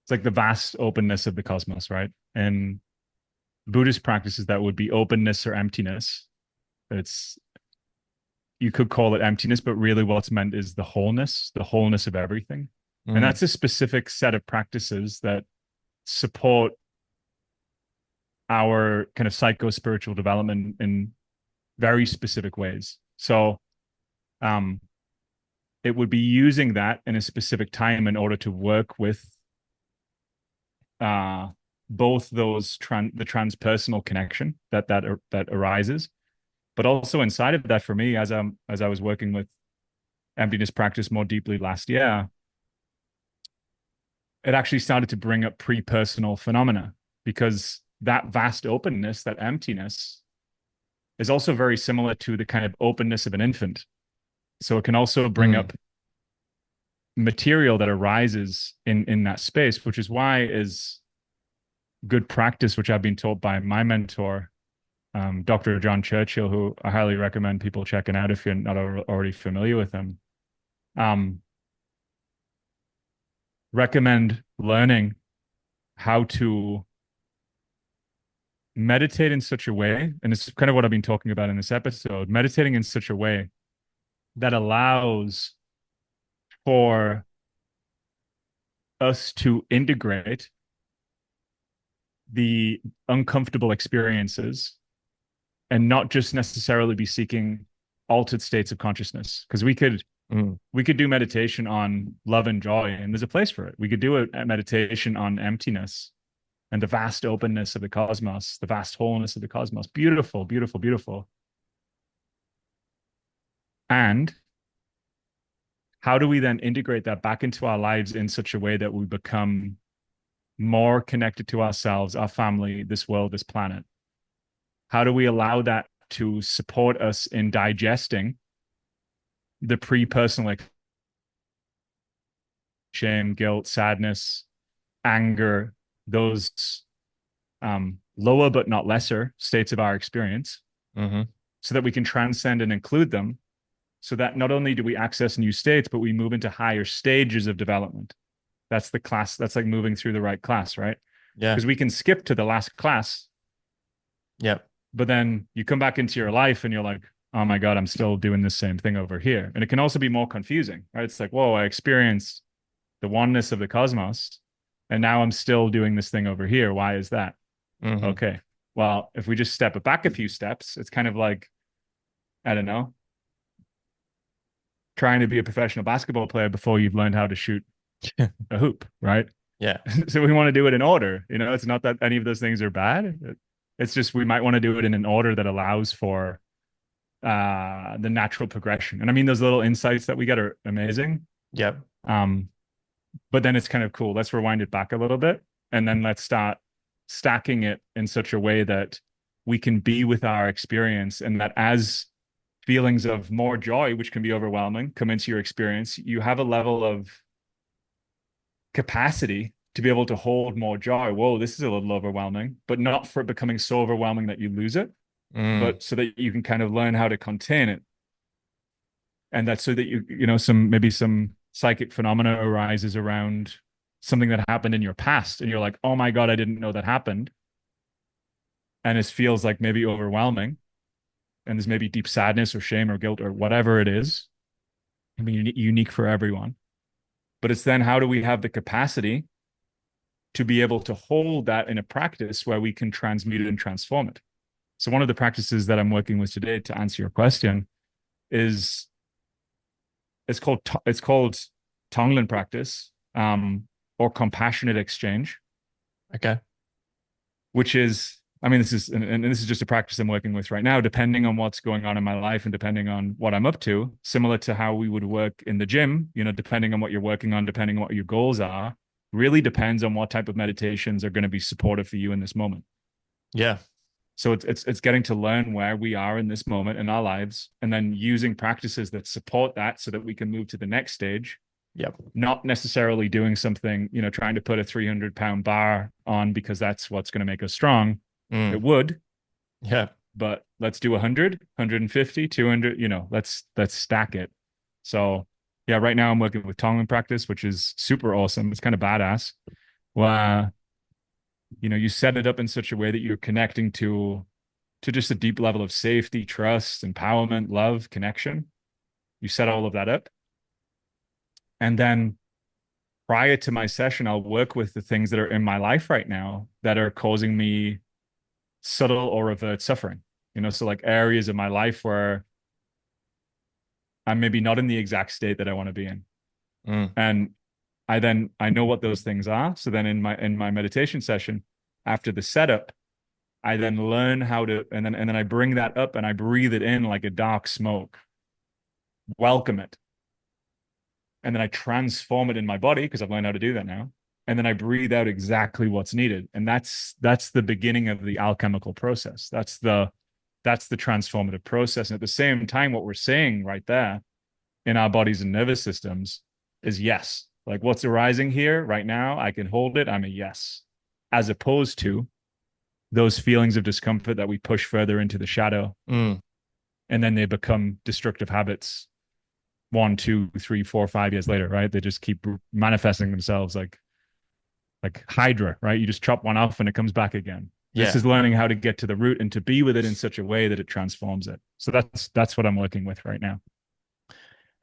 it's like the vast openness of the cosmos, right? And Buddhist practices that would be openness or emptiness. It's you could call it emptiness, but really what's meant is the wholeness of everything. And Mm, that's a specific set of practices that support our kind of psycho spiritual development in very specific ways. So um, it would be using that in a specific time in order to work with uh, both those the transpersonal connection that arises, but also inside of that for me as I was working with emptiness practice more deeply last year, it actually started to bring up pre-personal phenomena because that vast openness, that emptiness, is also very similar to the kind of openness of an infant. So it can also bring Mm. up material that arises in that space, which is why is good practice, which I've been taught by my mentor, Dr. John Churchill, who I highly recommend people checking out if you're not already familiar with him. Um, recommend learning how to meditate in such a way, and it's kind of what I've been talking about in this episode, meditating in such a way that allows for us to integrate the uncomfortable experiences and not just necessarily be seeking altered states of consciousness, because Mm. we could do meditation on love and joy, and there's a place for it. We could do a meditation on emptiness and the vast openness of the cosmos, the vast wholeness of the cosmos. Beautiful, beautiful, beautiful. And how do we then integrate that back into our lives in such a way that we become more connected to ourselves, our family, this world, this planet? How do we allow that to support us in digesting the pre-personal shame, guilt, sadness, anger, those lower but not lesser states of our experience, Mm-hmm. so that we can transcend and include them, so that not only do we access new states, but we move into higher stages of development. That's the class. That's like moving through the right class, right? Yeah. Because we can skip to the last class, Yep. but then you come back into your life and you're like, oh my God, I'm still doing the same thing over here. And it can also be more confusing, right? It's like, whoa, I experienced the oneness of the cosmos, and now I'm still doing this thing over here. Why is that? Mm-hmm. Okay. Well, if we just step it back a few steps, it's kind of like, I don't know, trying to be a professional basketball player before you've learned how to shoot a hoop, right? Yeah. So we want to do it in order. You know, it's not that any of those things are bad. It's just we might want to do it in an order that allows for the natural progression. And I mean, those little insights that we get are amazing. Yep. Um, but then it's kind of cool. Let's rewind it back a little bit, and then let's start stacking it in such a way that we can be with our experience, and that as feelings of more joy, which can be overwhelming, come into your experience, you have a level of capacity to be able to hold more joy. Whoa, this is a little overwhelming, but not for it becoming so overwhelming that you lose it, Mm. but so that you can kind of learn how to contain it. And that's so that you know, maybe some psychic phenomena arises around something that happened in your past. And you're like, oh my God, I didn't know that happened. And it feels like maybe overwhelming. And there's maybe deep sadness or shame or guilt or whatever it is. I mean, unique for everyone. But it's then how do we have the capacity to be able to hold that in a practice where we can transmute it and transform it? So one of the practices that I'm working with today, to answer your question, is it's called Tonglen practice, or compassionate exchange, Okay. which is, I mean, this is just a practice I'm working with right now, depending on what's going on in my life and depending on what I'm up to, similar to how we would work in the gym, you know, depending on what you're working on, depending on what your goals are, really depends on what type of meditations are going to be supportive for you in this moment. Yeah. So it's getting to learn where we are in this moment in our lives, and then using practices that support that so that we can move to the next stage. Yep. Not necessarily doing something, you know, trying to put a 300-pound bar on because that's what's going to make us strong. It Mm. would, Yeah. but let's do 100, 150, 200, you know, let's stack it. So yeah, right now I'm working with Tonglen practice, which is super awesome. It's kind of badass. Well, you know, you set it up in such a way that you're connecting to just a deep level of safety, trust, empowerment, love, connection. You set all of that up. And then prior to my session, I'll work with the things that are in my life right now that are causing me subtle or overt suffering. You know, so like areas of my life where I'm maybe not in the exact state that I want to be in. Mm. And I know what those things are. So then in my meditation session, after the setup, I then learn how to, and then I bring that up and I breathe it in like a dark smoke, welcome it, and then I transform it in my body because I've learned how to do that now. And then I breathe out exactly what's needed, and that's the beginning of the alchemical process. That's the That's the transformative process. And at the same time, what we're saying right there in our bodies and nervous systems is yes. Like what's arising here right now, I can hold it. I'm a yes. As opposed to those feelings of discomfort that we push further into the shadow, Mm. and then they become destructive habits 1, 2, 3, 4, 5 years later, right? They just keep manifesting themselves like Hydra, right? You just chop one off and it comes back again. This Yeah. is learning how to get to the root and to be with it in such a way that it transforms it. So that's what I'm working with right now.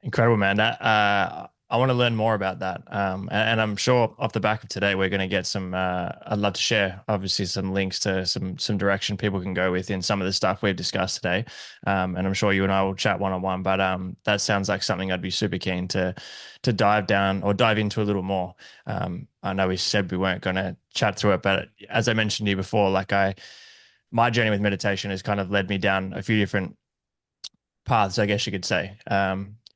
Incredible, man. That I want to learn more about that. And I'm sure off the back of today, we're going to get some. I'd love to share, obviously, some links to some direction people can go with in some of the stuff we've discussed today. And I'm sure you and I will chat one on one. But that sounds like something I'd be super keen to dive down or dive into a little more. I know we said we weren't going to chat through it, but as I mentioned to you before, like my journey with meditation has kind of led me down a few different paths, I guess you could say.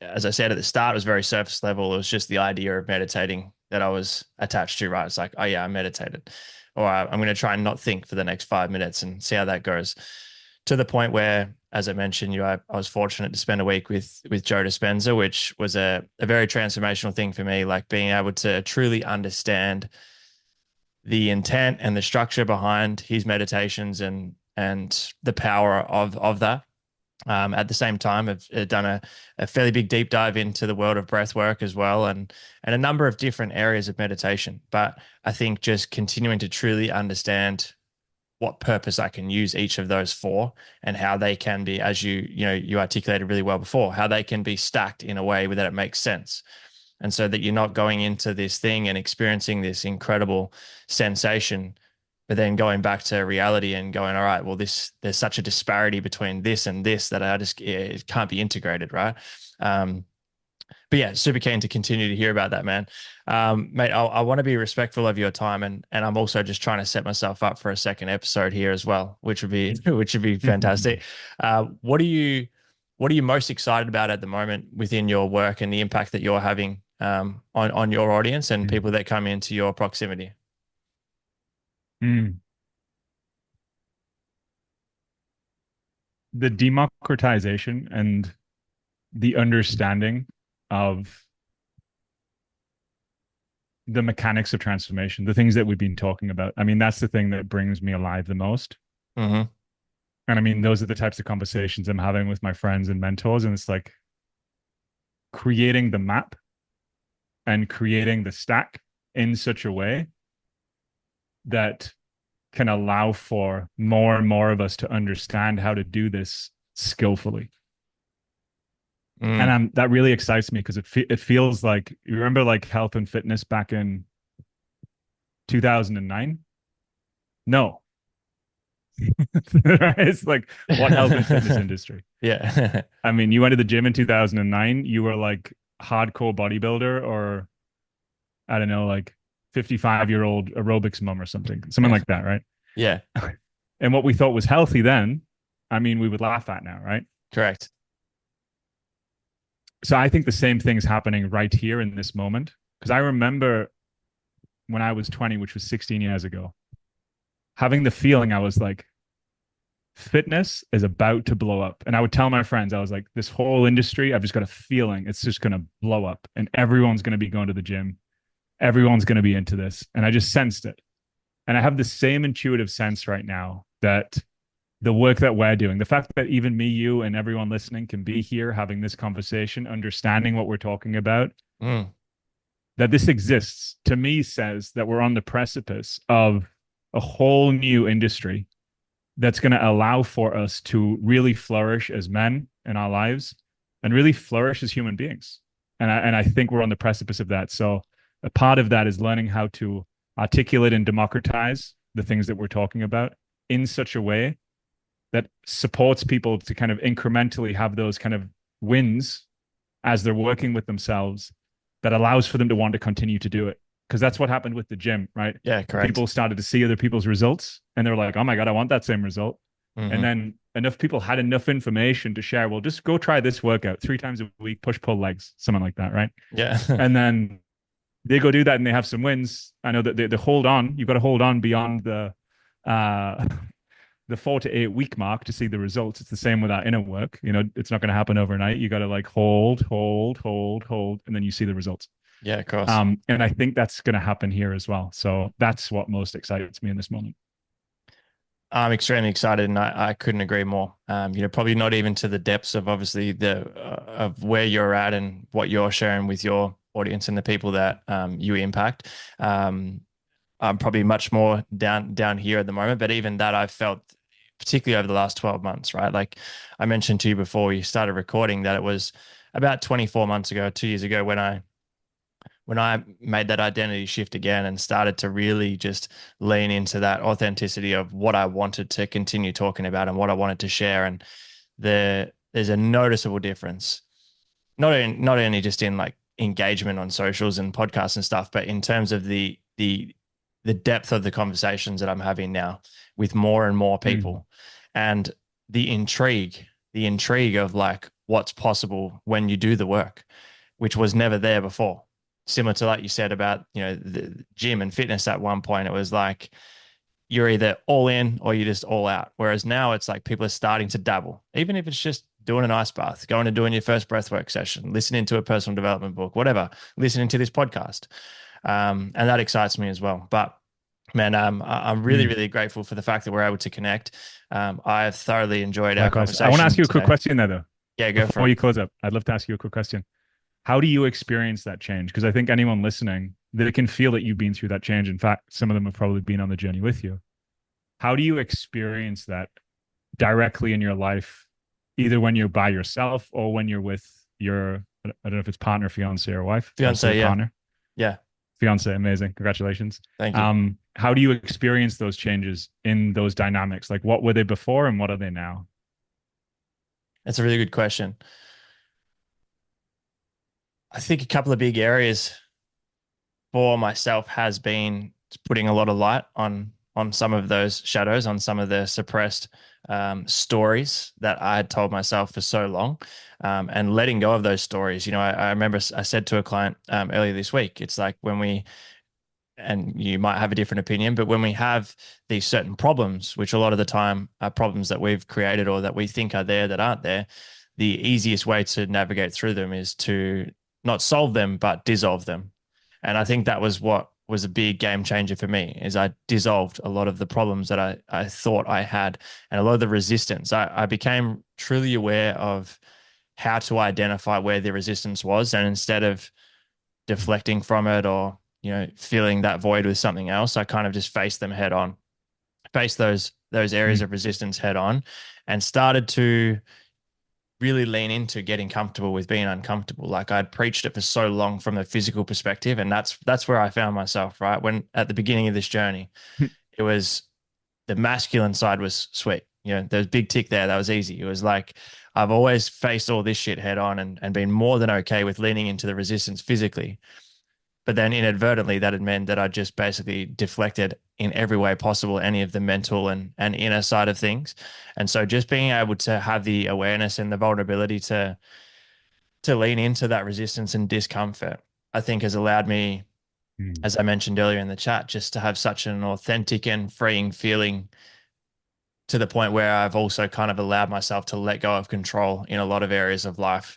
As I said at the start, it was very surface level. It was just the idea of meditating that I was attached to, right? It's like, oh yeah, I meditated. Or I'm going to try and not think for the next 5 minutes and see how that goes. To the point where, as I mentioned, I was fortunate to spend a week with Joe Dispenza, which was a very transformational thing for me, like being able to truly understand the intent and the structure behind his meditations and the power of that. At the same time, I've done a fairly big deep dive into the world of breath work as well, and a number of different areas of meditation. But I think just continuing to truly understand what purpose I can use each of those for, and how they can be, as you articulated really well before, how they can be stacked in a way that it makes sense, and so that you're not going into this thing and experiencing this incredible sensation, but then going back to reality and going, all right, well, there's such a disparity between this and this that it can't be integrated, right? Um, but yeah, super keen to continue to hear about that, man. Mate, I want to be respectful of your time, and I'm also just trying to set myself up for a second episode here as well, which would be which would be fantastic. What are you most excited about at the moment within your work and the impact that you're having on your audience and people that come into your proximity? The democratization and the understanding of the mechanics of transformation, the things that we've been talking about. I mean, that's the thing that brings me alive the most. Mm-hmm. And I mean, those are the types of conversations I'm having with my friends and mentors. And it's like creating the map and creating the stack in such a way that can allow for more and more of us to understand how to do this skillfully. And Mm. that really excites me because it feels like, you remember like health and fitness back in 2009? No. Right? It's like, what health and fitness industry? Yeah. I mean, you went to the gym in 2009, you were like hardcore bodybuilder, or I don't know, like 55-year-old aerobics mom or something like that, right? Yeah, And what we thought was healthy then, I mean, we would laugh at now, right? correct. So I think the same thing's happening right here in this moment. Because I remember when I was 20, which was 16 years ago, having the feeling I was like, fitness is about to blow up. And I would tell my friends, I was like, this whole industry, I've just got a feeling it's just going to blow up and everyone's going to be going to the gym. Everyone's going to be into this. And I just sensed it. And I have the same intuitive sense right now that the work that we're doing, the fact that even me, you, and everyone listening can be here having this conversation, understanding what we're talking about, Mm. that this exists, to me says that we're on the precipice of a whole new industry that's going to allow for us to really flourish as men in our lives and really flourish as human beings. And I think we're on the precipice of that. So a part of that is learning how to articulate and democratize the things that we're talking about in such a way that supports people to kind of incrementally have those kind of wins as they're working with themselves, that allows for them to want to continue to do it. Because that's what happened with the gym, right? Yeah, correct. People started to see other people's results and they're like, oh my God, I want that same result. And Hmm. then enough people had enough information to share, well, just go try this workout 3 times a week, push, pull legs, something like that, right? Yeah. And then they go do that and they have some wins. I know that they hold on. You've got to hold on beyond uh, the 4 to 8 week mark to see the results. It's the same with our inner work. It's not going to happen overnight. You got to like hold, and then you see the results. Yeah, of course. And I think that's going to happen here as well. So that's what most excites me in this moment. I'm extremely excited, and I couldn't agree more. Probably not even to the depths of obviously the of where you're at and what you're sharing with your audience and the people that you impact. I'm probably much more down here at the moment, but even that I've felt particularly over the last 12 months, right? Like I mentioned to you before we started recording that it was about 24 months ago, 2 years ago when I made that identity shift again and started to really just lean into that authenticity of what I wanted to continue talking about and what I wanted to share. And there's a noticeable difference, not only just in like engagement on socials and podcasts and stuff, but in terms of the depth of the conversations that I'm having now with more and more Mm. people, and the intrigue of like what's possible when you do the work, which was never there before. Similar to like you said about the gym and fitness at one point, it was like you're either all in or you're just all out. Whereas now it's like people are starting to dabble, even if it's just doing an ice bath, going and doing your first breathwork session, listening to a personal development book, whatever, listening to this podcast. And that excites me as well. But man, I'm really, Mm. really grateful for the fact that we're able to connect. I have thoroughly enjoyed our Likewise. I want to ask conversation you a quick today. question there, though. Yeah, go for Before it. you close up, I'd love to ask you a quick question. How do you experience that change? Because I think anyone listening, they can feel that you've been through that change. In fact, some of them have probably been on the journey with you. How do you experience that directly in your life, either when you're by yourself or when you're with your, I don't know if it's partner, fiance, or wife? I'd say Fiance, yeah. partner, Yeah. fiance. Amazing. Congratulations. Thank you. How do you experience those changes in those dynamics? Like what were they before and what are they now? That's a really good question. I think a couple of big areas for myself has been putting a lot of light on some of those shadows, on some of the suppressed stories that I had told myself for so long, and letting go of those stories. I remember I said to a client earlier this week, it's like when we, and you might have a different opinion, but when we have these certain problems, which a lot of the time are problems that we've created or that we think are there that aren't there, the easiest way to navigate through them is to not solve them, but dissolve them. And I think that was what was a big game changer for me is I dissolved a lot of the problems that I thought I had and a lot of the resistance. I became truly aware of how to identify where the resistance was. And instead of deflecting from it or filling that void with something else, I kind of just faced them head on, faced those areas Mm. of resistance head on, and started to really lean into getting comfortable with being uncomfortable. Like I'd preached it for so long from the physical perspective, and that's where I found myself, right? When at the beginning of this journey, it was the masculine side was sweet. There was big tick there. That was easy. It was like I've always faced all this shit head on and been more than okay with leaning into the resistance physically. But then inadvertently, that had meant that I just basically deflected in every way possible any of the mental and inner side of things. And so just being able to have the awareness and the vulnerability to lean into that resistance and discomfort, I think has allowed me, Mm. as I mentioned earlier in the chat, just to have such an authentic and freeing feeling to the point where I've also kind of allowed myself to let go of control in a lot of areas of life.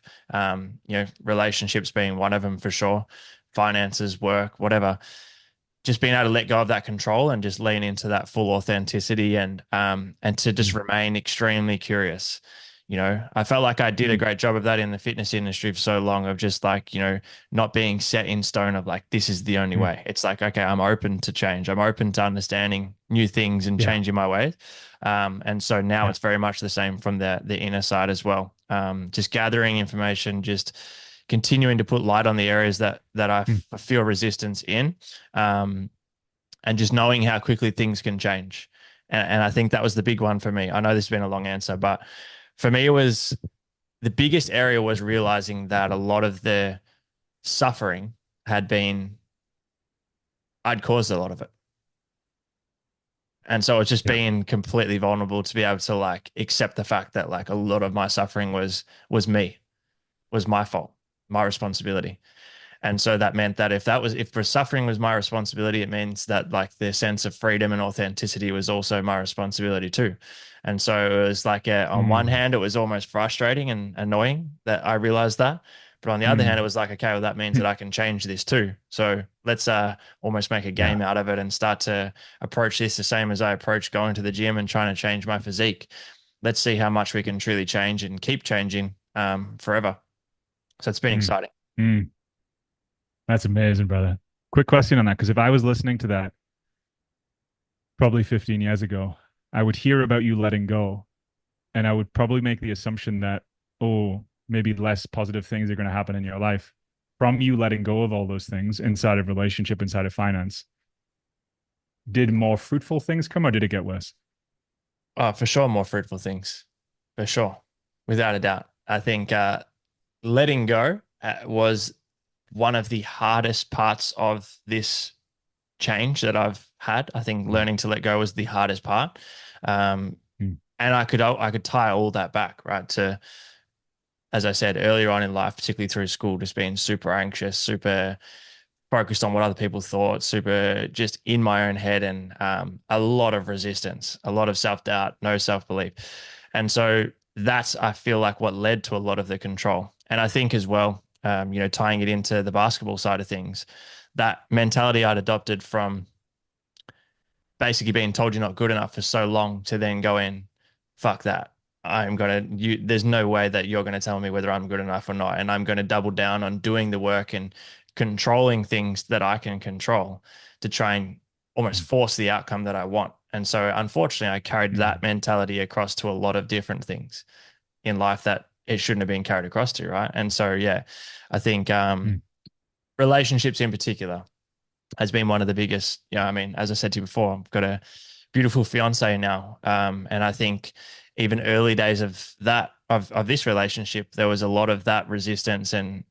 Relationships being one of them for sure, finances, work, whatever. Just being able to let go of that control and just lean into that full authenticity and to just Mm. remain extremely curious. I felt like I did a Mm. great job of that in the fitness industry for so long of just like, not being set in stone of like, this is the only Mm. way. It's like, okay, I'm open to change. I'm open to understanding new things and Yeah. changing my ways. And so now Yeah. it's very much the same from the inner side as well. Just gathering information, just continuing to put light on the areas that I Mm. feel resistance in, um, and just knowing how quickly things can change. And I think that was the big one for me. I know this has been a long answer, but for me, it was the biggest area was realizing that a lot of the suffering had been, I'd caused a lot of it. And so it's just Yeah. being completely vulnerable to be able to like accept the fact that like a lot of my suffering was me, was my fault, my responsibility. And so that meant that if the suffering was my responsibility, it means that like the sense of freedom and authenticity was also my responsibility too. And so it was like, on one Mm, hand, it was almost frustrating and annoying that I realized that. But on the other hand, it mm. was like, okay, well, that means that I can change this too. So let's almost make a Yeah. game out of it and start to approach this the same as I approach going to the gym and trying to change my physique. Let's see how much we can truly change and keep changing forever. So it's been Mm, exciting. mm. That's amazing, brother. Quick question on that, because if I was listening to that probably 15 years ago, I would hear about you letting go, and I would probably make the assumption that, oh, maybe less positive things are going to happen in your life from you letting go of all those things inside of relationship, inside of finance. Did more fruitful things come, or did it get worse? Oh, for sure, more fruitful things. For sure. Without a doubt. I think letting go was one of the hardest parts of this change that I've had. I think Mm, learning to let go was the hardest part. Um, mm, and I could tie all that back, right, to, as I said earlier on in life, particularly through school, just being super anxious, super focused on what other people thought, super just in my own head, and a lot of resistance, a lot of self doubt, no self belief. And so that's, I feel like, what led to a lot of the control. And I think as well, tying it into the basketball side of things, that mentality I'd adopted from basically being told you're not good enough for so long to then go in, fuck that. There's no way that you're going to tell me whether I'm good enough or not. And I'm going to double down on doing the work and controlling things that I can control to try and almost mm, force the outcome that I want. And so, unfortunately, I carried that mm, mentality across to a lot of different things in life that it shouldn't have been carried across to. Right. And so, yeah, I think mm, relationships in particular has been one of the biggest. I mean, as I said to you before, I've got a beautiful fiance now, and I think even early days of this relationship, there was a lot of that resistance and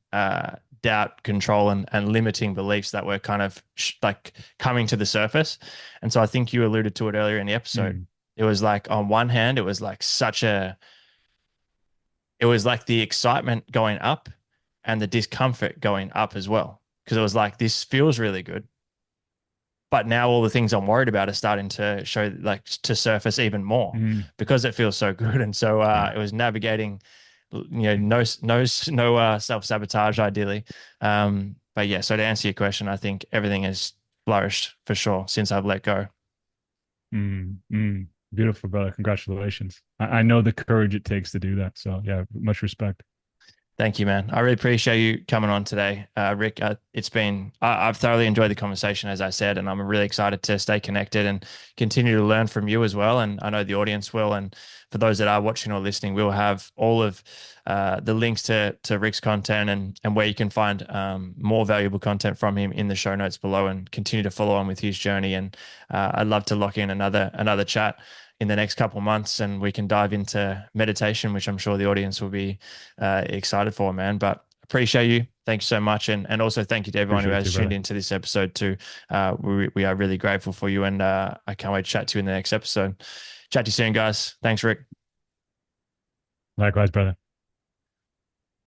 doubt, control, and limiting beliefs that were kind of like coming to the surface. And so I think you alluded to it earlier in the episode. mm, It was like, on one hand, it was like the excitement going up and the discomfort going up as well, because it was like, this feels really good, but now all the things I'm worried about are starting to show, like, to surface even more mm. because it feels so good. And so Yeah. it was navigating, Mm, no self-sabotage ideally. But yeah, so to answer your question, I think everything has flourished for sure since I've let go. mm, mm. Beautiful, brother. Congratulations. I know the courage it takes to do that. So, yeah, much respect. Thank you, man. I really appreciate you coming on today, Rick. I've thoroughly enjoyed the conversation, as I said, and I'm really excited to stay connected and continue to learn from you as well. And I know the audience will. And for those that are watching or listening, we'll have all of the links to Rick's content and where you can find more valuable content from him in the show notes below, and continue to follow on with his journey. And I'd love to lock in another chat in the next couple of months, and we can dive into meditation, which I'm sure the audience will be excited for, man. But appreciate you. Thanks so much. And also thank you to everyone who Appreciate has you, tuned brother. into this episode too. We are really grateful for you. And I can't wait to chat to you in the next episode. Chat to you soon, guys. Thanks, Rick. Likewise, brother.